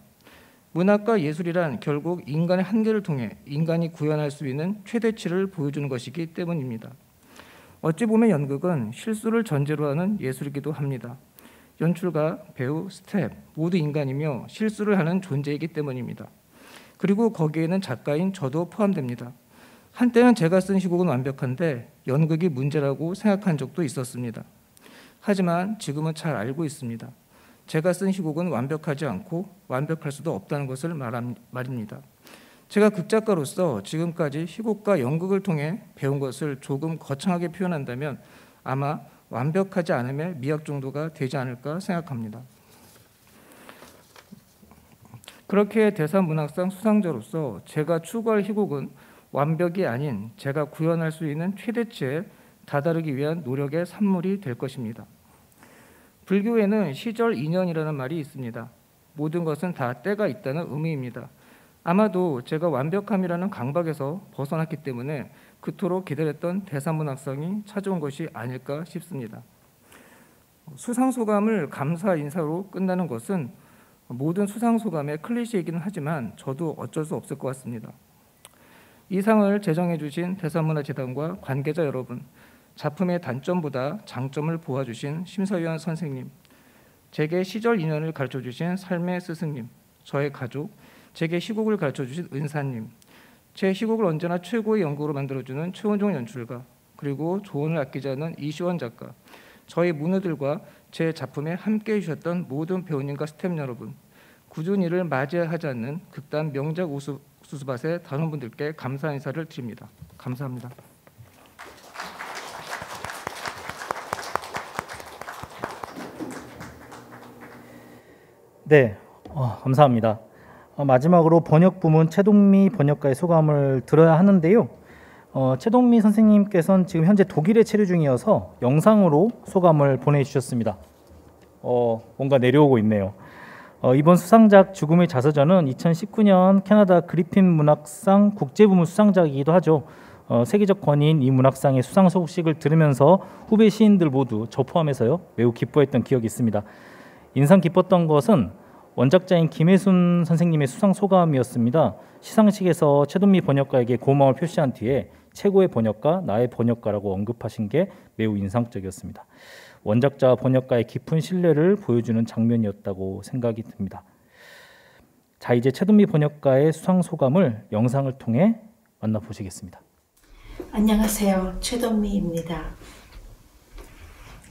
문학과 예술이란 결국 인간의 한계를 통해 인간이 구현할 수 있는 최대치를 보여주는 것이기 때문입니다. 어찌 보면 연극은 실수를 전제로 하는 예술이기도 합니다. 연출가, 배우, 스텝 모두 인간이며 실수를 하는 존재이기 때문입니다. 그리고 거기에는 작가인 저도 포함됩니다. 한때는 제가 쓴 희곡은 완벽한데 연극이 문제라고 생각한 적도 있었습니다. 하지만 지금은 잘 알고 있습니다. 제가 쓴 희곡은 완벽하지 않고 완벽할 수도 없다는 것을 말입니다. 제가 극작가로서 지금까지 희곡과 연극을 통해 배운 것을 조금 거창하게 표현한다면 아마 완벽하지 않음의 미학 정도가 되지 않을까 생각합니다. 그렇게 대사문학상 수상자로서 제가 추구할 희곡은 완벽이 아닌 제가 구현할 수 있는 최대치에 다다르기 위한 노력의 산물이 될 것입니다. 불교에는 시절 인연이라는 말이 있습니다. 모든 것은 다 때가 있다는 의미입니다. 아마도 제가 완벽함이라는 강박에서 벗어났기 때문에 그토록 기다렸던 대사문학상이 찾아온 것이 아닐까 싶습니다. 수상소감을 감사 인사로 끝나는 것은 모든 수상소감의 클리셰이기는 하지만 저도 어쩔 수 없을 것 같습니다. 이 상을 제정해 주신 대사문화재단과 관계자 여러분, 작품의 단점보다 장점을 보아주신 심사위원 선생님, 제게 시절 인연을 가르쳐주신 삶의 스승님, 저의 가족, 제게 희곡을 가르쳐주신 은사님, 제 희곡을 언제나 최고의 연극으로 만들어주는 최원종 연출가, 그리고 조언을 아끼지 않는 이시원 작가, 저희 문우들과 제 작품에 함께해 주셨던 모든 배우님과 스태프 여러분, 꾸준히 이를 맞이하지 않는 극단 명작 우수밭의 단원분들께 감사 인사를 드립니다. 감사합니다. 네, 감사합니다. 마지막으로 번역 부문 최동미 번역가의 소감을 들어야 하는데요. 최동미 선생님께서는 지금 현재 독일에 체류 중이어서 영상으로 소감을 보내주셨습니다. 뭔가 내려오고 있네요. 이번 수상작 죽음의 자서전은 2019년 캐나다 그리핀 문학상 국제부문 수상작이기도 하죠. 세계적 권위인 이 문학상의 수상 소식을 들으면서 후배 시인들 모두 저 포함해서요 매우 기뻐했던 기억이 있습니다. 인상 깊었던 것은 원작자인 김혜순 선생님의 수상 소감이었습니다. 시상식에서 최동미 번역가에게 고마움을 표시한 뒤에 최고의 번역가, 나의 번역가라고 언급하신 게 매우 인상적이었습니다. 원작자 번역가의 깊은 신뢰를 보여주는 장면이었다고 생각이 듭니다. 자, 이제 최동미 번역가의 수상 소감을 영상을 통해 만나보시겠습니다. 안녕하세요. 최동미입니다.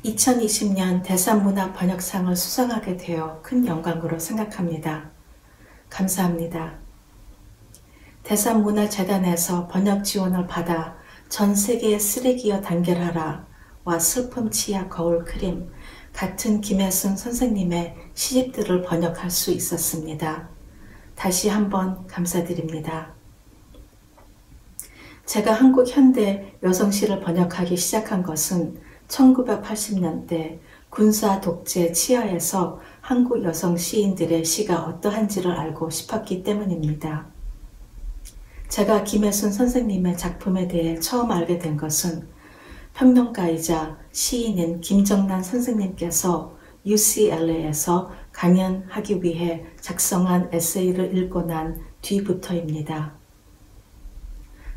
2020년 대산문학 번역상을 수상하게 되어 큰 영광으로 생각합니다. 감사합니다. 대산문화재단에서 번역 지원을 받아 전 세계의 쓰레기여 단결하라 와 슬픔 치약 거울 크림 같은 김혜순 선생님의 시집들을 번역할 수 있었습니다. 다시 한번 감사드립니다. 제가 한국 현대 여성시를 번역하기 시작한 것은 1980년대 군사 독재 치하에서 한국 여성 시인들의 시가 어떠한지를 알고 싶었기 때문입니다. 제가 김혜순 선생님의 작품에 대해 처음 알게 된 것은 평론가이자 시인인 김정란 선생님께서 UCLA에서 강연하기 위해 작성한 에세이를 읽고 난 뒤부터입니다.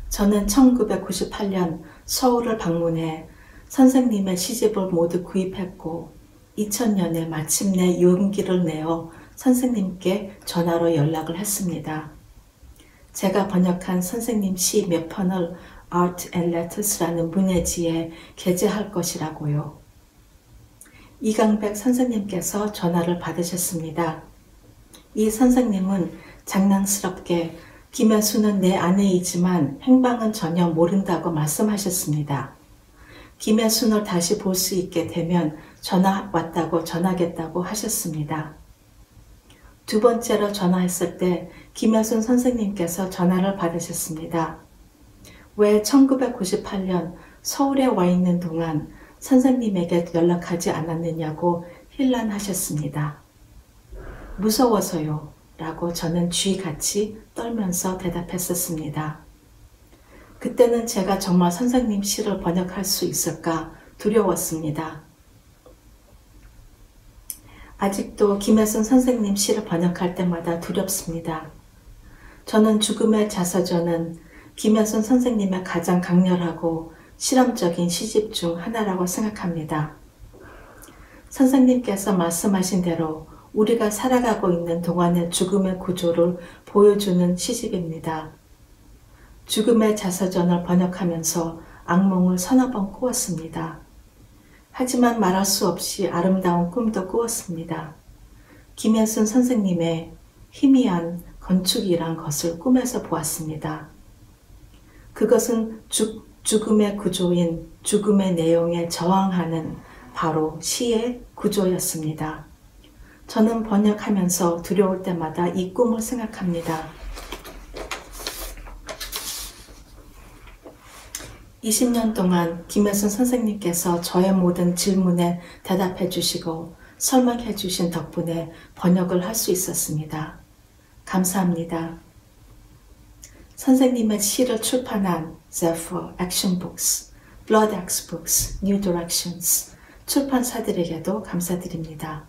저는 1998년 서울을 방문해 선생님의 시집을 모두 구입했고 2000년에 마침내 용기를 내어 선생님께 전화로 연락을 했습니다. 제가 번역한 선생님 시 몇 편을 Art and Letters라는 문예지에 게재할 것이라고요. 이강백 선생님께서 전화를 받으셨습니다. 이 선생님은 장난스럽게 김혜수는 내 아내이지만 행방은 전혀 모른다고 말씀하셨습니다. 김혜순을 다시 볼 수 있게 되면 전화 왔다고 전하겠다고 하셨습니다. 두 번째로 전화했을 때 김혜순 선생님께서 전화를 받으셨습니다. 왜 1998년 서울에 와 있는 동안 선생님에게 연락하지 않았느냐고 힐난하셨습니다. 무서워서요 라고 저는 쥐같이 떨면서 대답했었습니다. 그때는 제가 정말 선생님 시를 번역할 수 있을까 두려웠습니다. 아직도 김혜순 선생님 시를 번역할 때마다 두렵습니다. 저는 죽음의 자서전은 김혜순 선생님의 가장 강렬하고 실험적인 시집 중 하나라고 생각합니다. 선생님께서 말씀하신 대로 우리가 살아가고 있는 동안의 죽음의 구조를 보여주는 시집입니다. 죽음의 자서전을 번역하면서 악몽을 서너 번 꾸었습니다. 하지만 말할 수 없이 아름다운 꿈도 꾸었습니다. 김혜순 선생님의 희미한 건축이란 것을 꿈에서 보았습니다. 그것은 죽음의 구조인 죽음의 내용에 저항하는 바로 시의 구조였습니다. 저는 번역하면서 두려울 때마다 이 꿈을 생각합니다. 20년 동안 김혜순 선생님께서 저의 모든 질문에 대답해 주시고 설명해 주신 덕분에 번역을 할 수 있었습니다. 감사합니다. 선생님의 시를 출판한 Zephyr, Action Books, Blood X Books, New Directions 출판사들에게도 감사드립니다.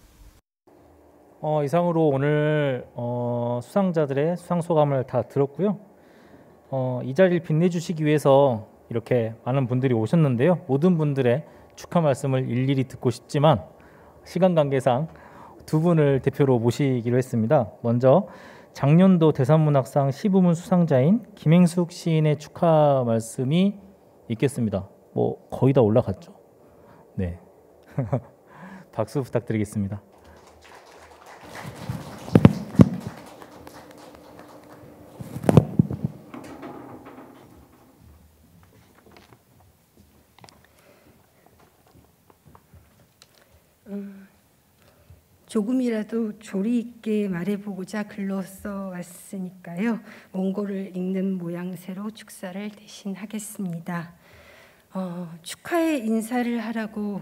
이상으로 오늘 수상자들의 수상소감을 다 들었고요. 이 자리를 빛내주시기 위해서 이렇게 많은 분들이 오셨는데요. 모든 분들의 축하 말씀을 일일이 듣고 싶지만 시간 관계상 두 분을 대표로 모시기로 했습니다. 먼저 작년도 대산문학상 시부문 수상자인 김행숙 시인의 축하 말씀이 있겠습니다. 뭐 거의 다 올라갔죠. 네, 박수 부탁드리겠습니다. 조금이라도 조리 있게 말해보고자 글로 써왔으니까요. 원고를 읽는 모양새로 축사를 대신하겠습니다. 축하의 인사를 하라고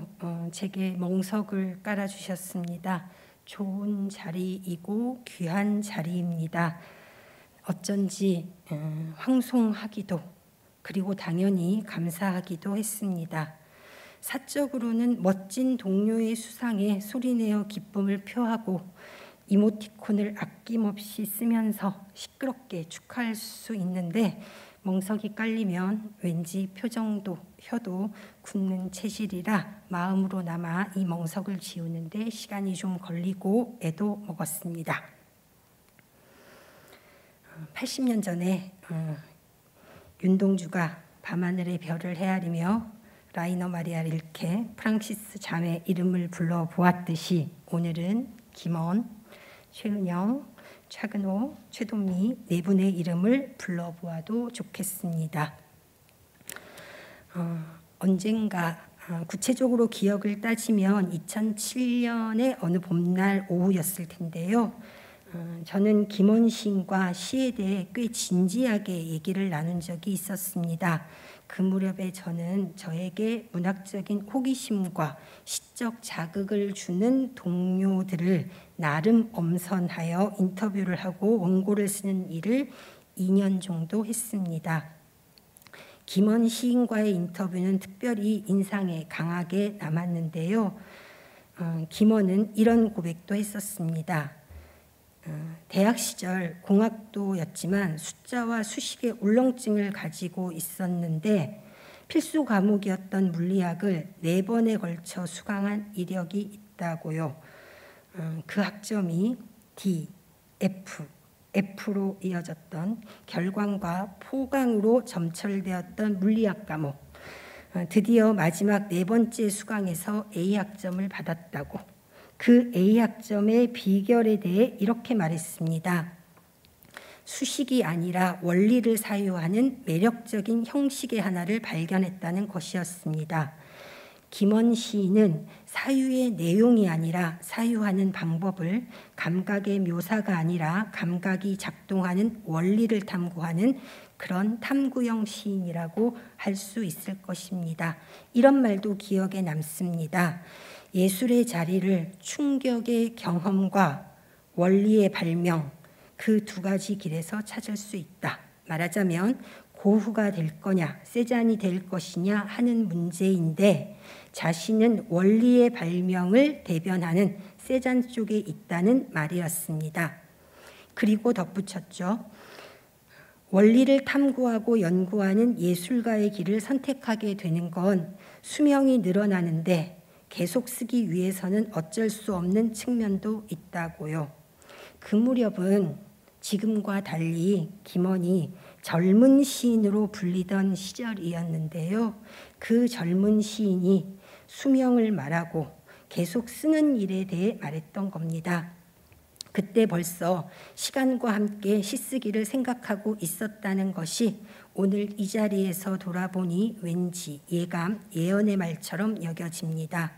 제게 멍석을 깔아주셨습니다. 좋은 자리이고 귀한 자리입니다. 어쩐지 황송하기도 그리고 당연히 감사하기도 했습니다. 사적으로는 멋진 동료의 수상에 소리내어 기쁨을 표하고 이모티콘을 아낌없이 쓰면서 시끄럽게 축하할 수 있는데 멍석이 깔리면 왠지 표정도 혀도 굳는 체질이라 마음으로 남아 이 멍석을 지우는데 시간이 좀 걸리고 애도 먹었습니다. 80년 전에 윤동주가 밤하늘의 별을 헤아리며 라이너 마리아 릴케, 프랑시스 자매 이름을 불러보았듯이 오늘은 김원, 최은영, 차근호, 최동미 네 분의 이름을 불러보아도 좋겠습니다. 언젠가 구체적으로 기억을 따지면 2007년의 어느 봄날 오후였을 텐데요. 저는 김원 시인과 시에 대해 꽤 진지하게 얘기를 나눈 적이 있었습니다. 그 무렵에 저는 저에게 문학적인 호기심과 시적 자극을 주는 동료들을 나름 엄선하여 인터뷰를 하고 원고를 쓰는 일을 2년 정도 했습니다. 김원 시인과의 인터뷰는 특별히 인상에 강하게 남았는데요. 김원은 이런 고백도 했었습니다. 대학 시절 공학도였지만 숫자와 수식의 울렁증을 가지고 있었는데 필수 과목이었던 물리학을 4번에 걸쳐 수강한 이력이 있다고요. 그 학점이 D, F, F로 이어졌던 결광과 포강으로 점철되었던 물리학 과목, 드디어 마지막 4번째 수강에서 A학점을 받았다고. 그 A학점의 비결에 대해 이렇게 말했습니다. 수식이 아니라 원리를 사유하는 매력적인 형식의 하나를 발견했다는 것이었습니다. 김원 시인은 사유의 내용이 아니라 사유하는 방법을, 감각의 묘사가 아니라 감각이 작동하는 원리를 탐구하는 그런 탐구형 시인이라고 할 수 있을 것입니다. 이런 말도 기억에 남습니다. 예술의 자리를 충격의 경험과 원리의 발명, 그 2가지 길에서 찾을 수 있다. 말하자면 고흐가 될 거냐, 세잔이 될 것이냐 하는 문제인데, 자신은 원리의 발명을 대변하는 세잔 쪽에 있다는 말이었습니다. 그리고 덧붙였죠. 원리를 탐구하고 연구하는 예술가의 길을 선택하게 되는 건 수명이 늘어나는데 계속 쓰기 위해서는 어쩔 수 없는 측면도 있다고요. 그 무렵은 지금과 달리 김원이 젊은 시인으로 불리던 시절이었는데요. 그 젊은 시인이 수명을 말하고 계속 쓰는 일에 대해 말했던 겁니다. 그때 벌써 시간과 함께 시쓰기를 생각하고 있었다는 것이 오늘 이 자리에서 돌아보니 왠지 예감, 예언의 말처럼 여겨집니다.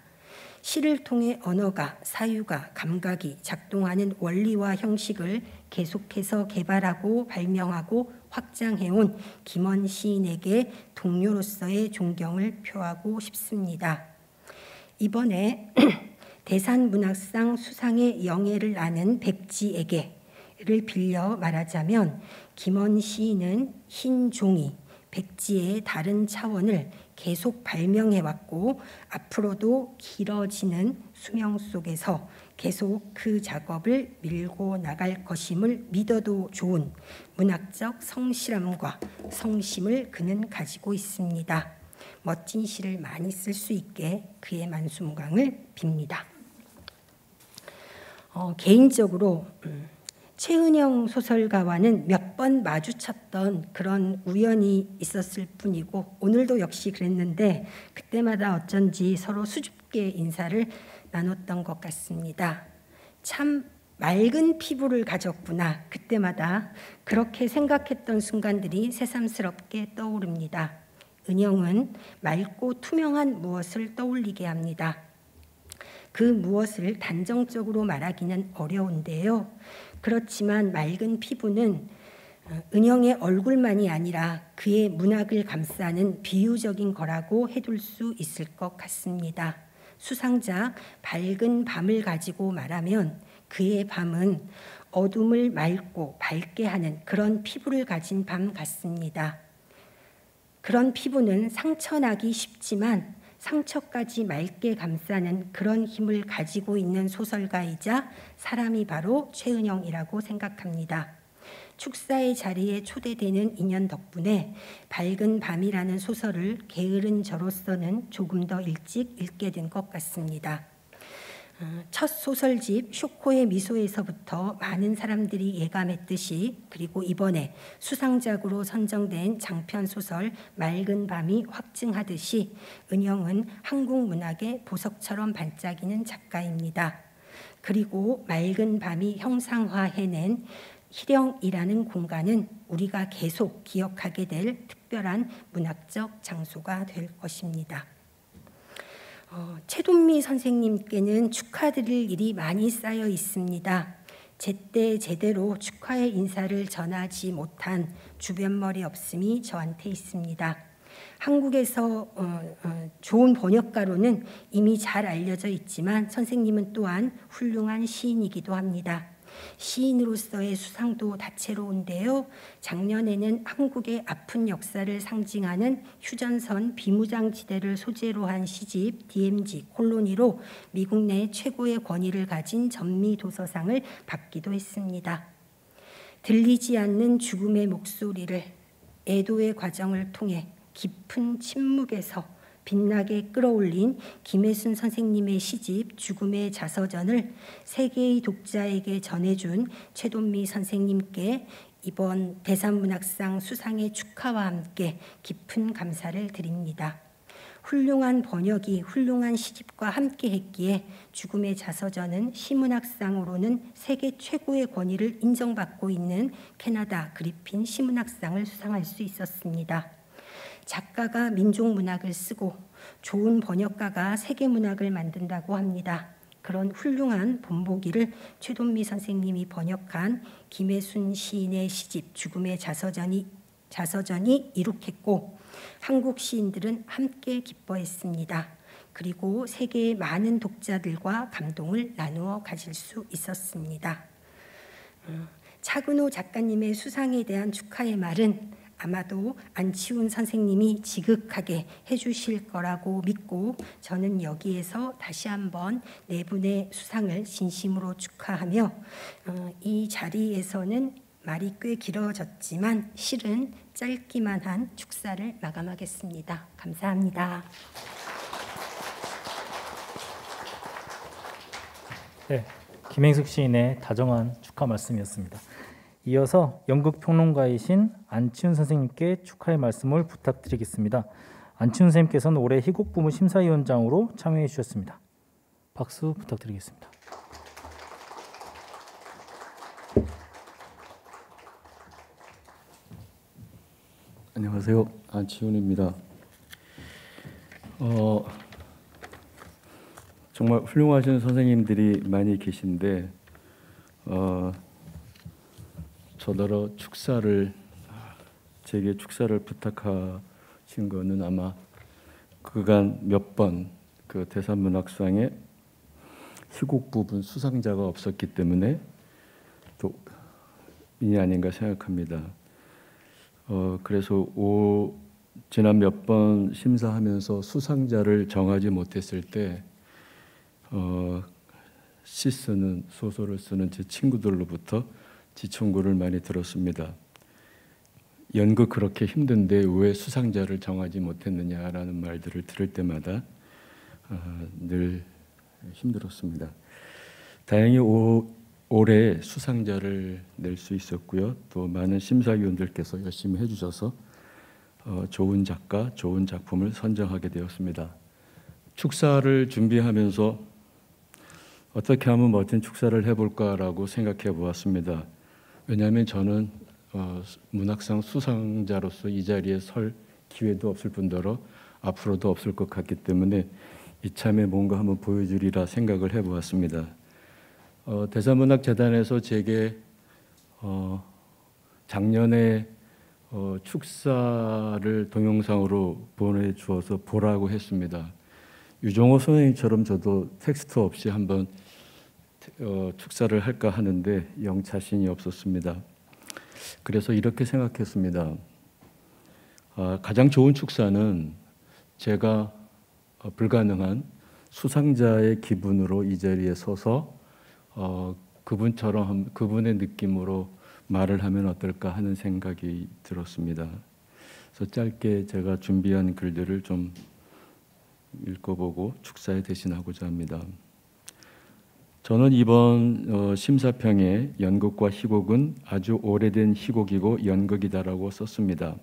시를 통해 언어가, 사유가, 감각이 작동하는 원리와 형식을 계속해서 개발하고 발명하고 확장해온 김원 시인에게 동료로서의 존경을 표하고 싶습니다. 이번에 대산문학상 수상의 영예를 아는 백지에게를 빌려 말하자면 김원 시인은 흰 종이, 백지의 다른 차원을 계속 발명해왔고 앞으로도 길어지는 수명 속에서 계속 그 작업을 밀고 나갈 것임을 믿어도 좋은 문학적 성실함과 성심을 그는 가지고 있습니다. 멋진 시를 많이 쓸 수 있게 그의 만수무강을 빕니다. 개인적으로 최은영 소설가와는 몇 번 마주쳤던 그런 우연이 있었을 뿐이고 오늘도 역시 그랬는데 그때마다 어쩐지 서로 수줍게 인사를 나눴던 것 같습니다. 참 맑은 피부를 가졌구나. 그때마다 그렇게 생각했던 순간들이 새삼스럽게 떠오릅니다. 은영은 맑고 투명한 무엇을 떠올리게 합니다. 그 무엇을 단정적으로 말하기는 어려운데요. 그렇지만 맑은 피부는 은영의 얼굴만이 아니라 그의 문학을 감싸는 비유적인 거라고 해둘 수 있을 것 같습니다. 수상작 밝은 밤을 가지고 말하면 그의 밤은 어둠을 맑고 밝게 하는 그런 피부를 가진 밤 같습니다. 그런 피부는 상처나기 쉽지만 상처까지 맑게 감싸는 그런 힘을 가지고 있는 소설가이자 사람이 바로 최은영이라고 생각합니다. 축사의 자리에 초대되는 인연 덕분에 밝은 밤이라는 소설을 게으른 저로서는 조금 더 일찍 읽게 된 것 같습니다. 첫 소설집 쇼코의 미소에서부터 많은 사람들이 예감했듯이 그리고 이번에 수상작으로 선정된 장편소설 맑은 밤이 확증하듯이 은영은 한국 문학의 보석처럼 반짝이는 작가입니다. 그리고 맑은 밤이 형상화해낸 희령이라는 공간은 우리가 계속 기억하게 될 특별한 문학적 장소가 될 것입니다. 최돈미 선생님께는 축하드릴 일이 많이 쌓여 있습니다. 제때 제대로 축하의 인사를 전하지 못한 주변머리 없음이 저한테 있습니다. 한국에서 좋은 번역가로는 이미 잘 알려져 있지만 선생님은 또한 훌륭한 시인이기도 합니다. 시인으로서의 수상도 다채로운데요. 작년에는 한국의 아픈 역사를 상징하는 휴전선 비무장지대를 소재로 한 시집 DMZ 콜로니로 미국 내 최고의 권위를 가진 전미도서상을 받기도 했습니다. 들리지 않는 죽음의 목소리를 애도의 과정을 통해 깊은 침묵에서 빛나게 끌어올린 김혜순 선생님의 시집 죽음의 자서전을 세계의 독자에게 전해준 최돈미 선생님께 이번 대산문학상 수상의 축하와 함께 깊은 감사를 드립니다. 훌륭한 번역이 훌륭한 시집과 함께 했기에 죽음의 자서전은 시문학상으로는 세계 최고의 권위를 인정받고 있는 캐나다 그리핀 시문학상을 수상할 수 있었습니다. 작가가 민족문학을 쓰고 좋은 번역가가 세계문학을 만든다고 합니다. 그런 훌륭한 본보기를 최돈미 선생님이 번역한 김혜순 시인의 시집 죽음의 자서전이 이룩했고 한국 시인들은 함께 기뻐했습니다. 그리고 세계의 많은 독자들과 감동을 나누어 가질 수 있었습니다. 차근호 작가님의 수상에 대한 축하의 말은 아마도 안치훈 선생님이 지극하게 해주실 거라고 믿고 저는 여기에서 다시 한번 네 분의 수상을 진심으로 축하하며 이 자리에서는 말이 꽤 길어졌지만 실은 짧기만 한 축사를 마감하겠습니다. 감사합니다. 네, 김행숙 시인의 다정한 축하 말씀이었습니다. 이어서 연극 평론가이신 안치훈 선생님께 축하의 말씀을 부탁드리겠습니다. 안치훈 선생님께서는 올해 희곡 부문 심사위원장으로 참여해 주셨습니다. 박수 부탁드리겠습니다. 안녕하세요. 안치훈입니다. 정말 훌륭하신 선생님들이 많이 계신데 저더러 제게 축사를 부탁하신 거는 아마 그간 몇 번 그 대산문학상에 희곡 부분 수상자가 없었기 때문에 또 인이 아닌가 생각합니다. 그래서 지난 몇 번 심사하면서 수상자를 정하지 못했을 때 시 쓰는 소설을 쓰는 제 친구들로부터 지청구를 많이 들었습니다. 연극 그렇게 힘든데 왜 수상자를 정하지 못했느냐라는 말들을 들을 때마다 늘 힘들었습니다. 다행히 올해 수상자를 낼 수 있었고요. 또 많은 심사위원들께서 열심히 해주셔서 좋은 작가, 좋은 작품을 선정하게 되었습니다. 축사를 준비하면서 어떻게 하면 멋진 축사를 해볼까라고 생각해 보았습니다. 왜냐하면 저는 문학상 수상자로서 이 자리에 설 기회도 없을 뿐더러 앞으로도 없을 것 같기 때문에 이참에 뭔가 한번 보여주리라 생각을 해보았습니다. 대산문학재단에서 제게 작년에 축사를 동영상으로 보내주어서 보라고 했습니다. 유종호 선생님처럼 저도 텍스트 없이 한번 축사를 할까 하는데 영 자신이 없었습니다. 그래서 이렇게 생각했습니다. 가장 좋은 축사는 제가 불가능한 수상자의 기분으로 이 자리에 서서 그분의 느낌으로 말을 하면 어떨까 하는 생각이 들었습니다. 그래서 짧게 제가 준비한 글들을 좀 읽어보고 축사에 대신하고자 합니다. 저는 이번 심사평에 연극과 희곡은 아주 오래된 희곡이고 연극이다라고 썼습니다.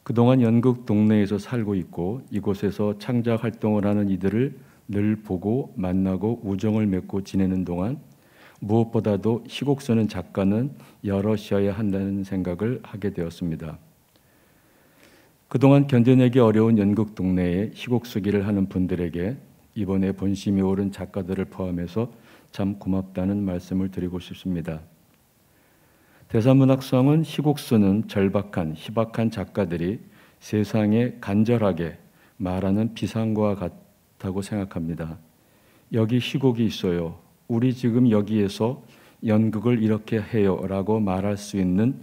그동안 연극 동네에서 살고 있고 이곳에서 창작 활동을 하는 이들을 늘 보고 만나고 우정을 맺고 지내는 동안 무엇보다도 희곡 쓰는 작가는 여럿이어야 한다는 생각을 하게 되었습니다. 그동안 견뎌내기 어려운 연극 동네에 희곡 쓰기를 하는 분들에게 이번에 본심이 오른 작가들을 포함해서 참 고맙다는 말씀을 드리고 싶습니다. 대산문학상은 희곡 쓰는 절박한, 희박한 작가들이 세상에 간절하게 말하는 비상과 같다고 생각합니다. 여기 희곡이 있어요. 우리 지금 여기에서 연극을 이렇게 해요 라고 말할 수 있는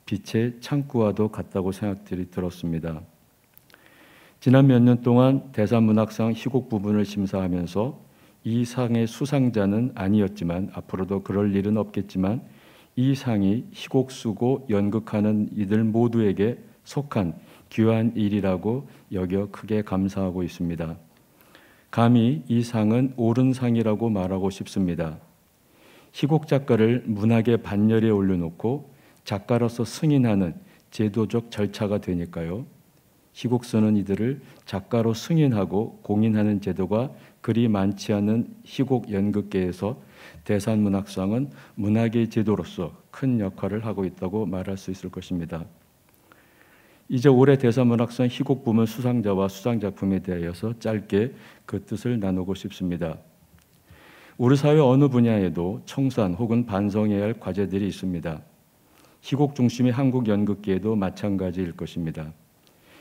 빛의 창구와도 같다고 생각들이 들었습니다. 지난 몇 년 동안 대산문학상 희곡 부분을 심사하면서 이 상의 수상자는 아니었지만 앞으로도 그럴 일은 없겠지만 이 상이 희곡 쓰고 연극하는 이들 모두에게 속한 귀한 일이라고 여겨 크게 감사하고 있습니다. 감히 이 상은 옳은 상이라고 말하고 싶습니다. 희곡 작가를 문학의 반열에 올려놓고 작가로서 승인하는 제도적 절차가 되니까요. 희곡 쓰는 이들을 작가로 승인하고 공인하는 제도가 그리 많지 않은 희곡 연극계에서 대산문학상은 문학의 제도로서 큰 역할을 하고 있다고 말할 수 있을 것입니다. 이제 올해 대산문학상 희곡 부문 수상자와 수상작품에 대하여서 짧게 그 뜻을 나누고 싶습니다. 우리 사회 어느 분야에도 청산 혹은 반성해야 할 과제들이 있습니다. 희곡 중심의 한국 연극계에도 마찬가지일 것입니다.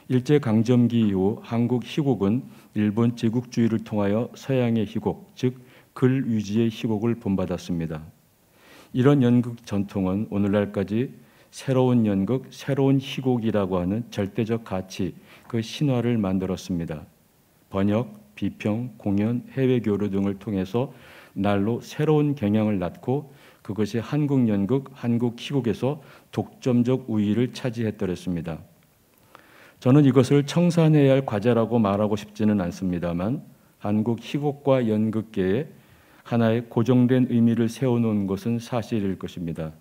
일제강점기 이후 한국 희곡은 일본 제국주의를 통하여 서양의 희곡, 즉 글 위주의 희곡을 본받았습니다. 이런 연극 전통은 오늘날까지 새로운 연극, 새로운 희곡이라고 하는 절대적 가치, 그 신화를 만들었습니다. 번역, 비평, 공연, 해외 교류 등을 통해서 날로 새로운 경향을 낳고 그것이 한국 연극, 한국 희곡에서 독점적 우위를 차지했더랬습니다. 저는 이것을 청산해야 할 과제라고 말하고 싶지는 않습니다만 한국 희곡과 연극계에 하나의 고정된 의미를 세워놓은 것은 사실일 것입니다.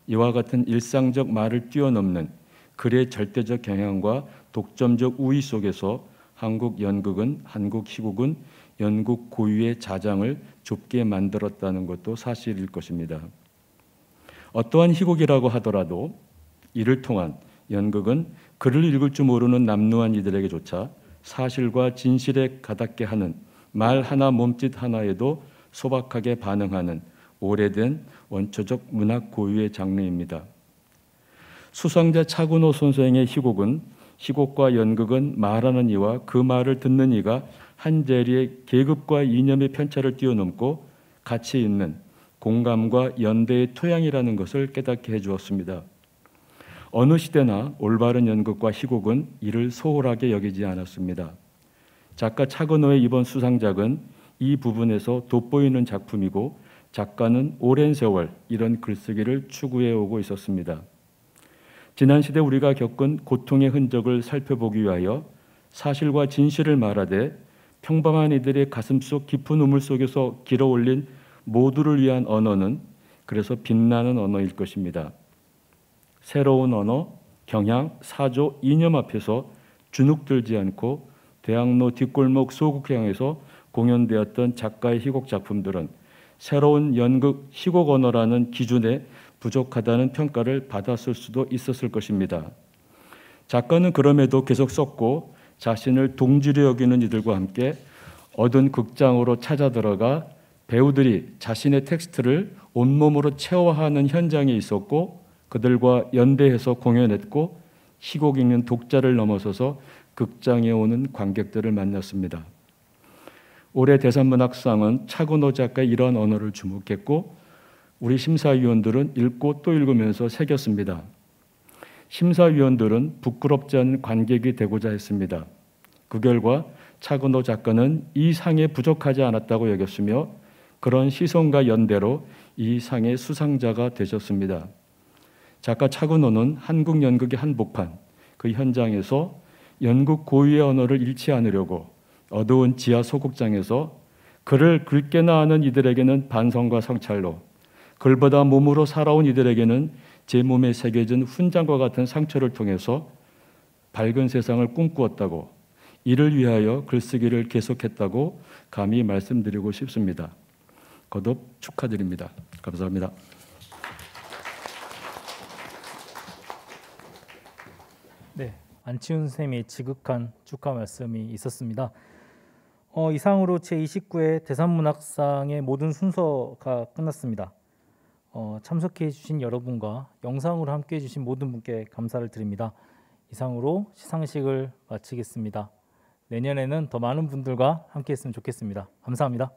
이와 같은 일상적 말을 뛰어넘는 글의 절대적 경향과 독점적 우위 속에서 한국 연극은, 한국 희곡은 연극 고유의 자장을 좁게 만들었다는 것도 사실일 것입니다. 어떠한 희곡이라고 하더라도 이를 통한 연극은 글을 읽을 줄 모르는 남루한 이들에게조차 사실과 진실에 가닿게 하는 말 하나 몸짓 하나에도 소박하게 반응하는 오래된 원초적 문학 고유의 장르입니다. 수상자 차근호 선생의 희곡은 희곡과 연극은 말하는 이와 그 말을 듣는 이가 한 자리의 계급과 이념의 편차를 뛰어넘고 가치 있는 공감과 연대의 토양이라는 것을 깨닫게 해주었습니다. 어느 시대나 올바른 연극과 희곡은 이를 소홀하게 여기지 않았습니다. 작가 차근호의 이번 수상작은 이 부분에서 돋보이는 작품이고 작가는 오랜 세월 이런 글쓰기를 추구해 오고 있었습니다. 지난 시대 우리가 겪은 고통의 흔적을 살펴보기 위하여 사실과 진실을 말하되 평범한 이들의 가슴속 깊은 우물 속에서 길어올린 모두를 위한 언어는 그래서 빛나는 언어일 것입니다. 새로운 언어, 경향, 사조, 이념 앞에서 주눅들지 않고 대학로 뒷골목 소극향에서 공연되었던 작가의 희곡 작품들은 새로운 연극 희곡 언어라는 기준에 부족하다는 평가를 받았을 수도 있었을 것입니다. 작가는 그럼에도 계속 썼고 자신을 동지로 여기는 이들과 함께 얻은 극장으로 찾아 들어가 배우들이 자신의 텍스트를 온몸으로 체화하는 현장에 있었고 그들과 연대해서 공연했고 희곡 읽는 독자를 넘어서서 극장에 오는 관객들을 만났습니다. 올해 대산문학상은 차근호 작가의 이러한 언어를 주목했고 우리 심사위원들은 읽고 또 읽으면서 새겼습니다. 심사위원들은 부끄럽지 않은 관객이 되고자 했습니다. 그 결과 차근호 작가는 이 상에 부족하지 않았다고 여겼으며 그런 시선과 연대로 이 상의 수상자가 되셨습니다. 작가 차근호는 한국 연극의 한복판, 그 현장에서 연극 고유의 언어를 잃지 않으려고 어두운 지하 소극장에서 글을 긁게나 하는 이들에게는 반성과 성찰로, 글보다 몸으로 살아온 이들에게는 제 몸에 새겨진 훈장과 같은 상처를 통해서 밝은 세상을 꿈꾸었다고, 이를 위하여 글쓰기를 계속했다고 감히 말씀드리고 싶습니다. 거듭 축하드립니다. 감사합니다. 네, 안치훈 선생님의 지극한 축하 말씀이 있었습니다. 이상으로 제29회 대산문학상의 모든 순서가 끝났습니다. 참석해 주신 여러분과 영상으로 함께해 주신 모든 분께 감사를 드립니다. 이상으로 시상식을 마치겠습니다. 내년에는 더 많은 분들과 함께했으면 좋겠습니다. 감사합니다.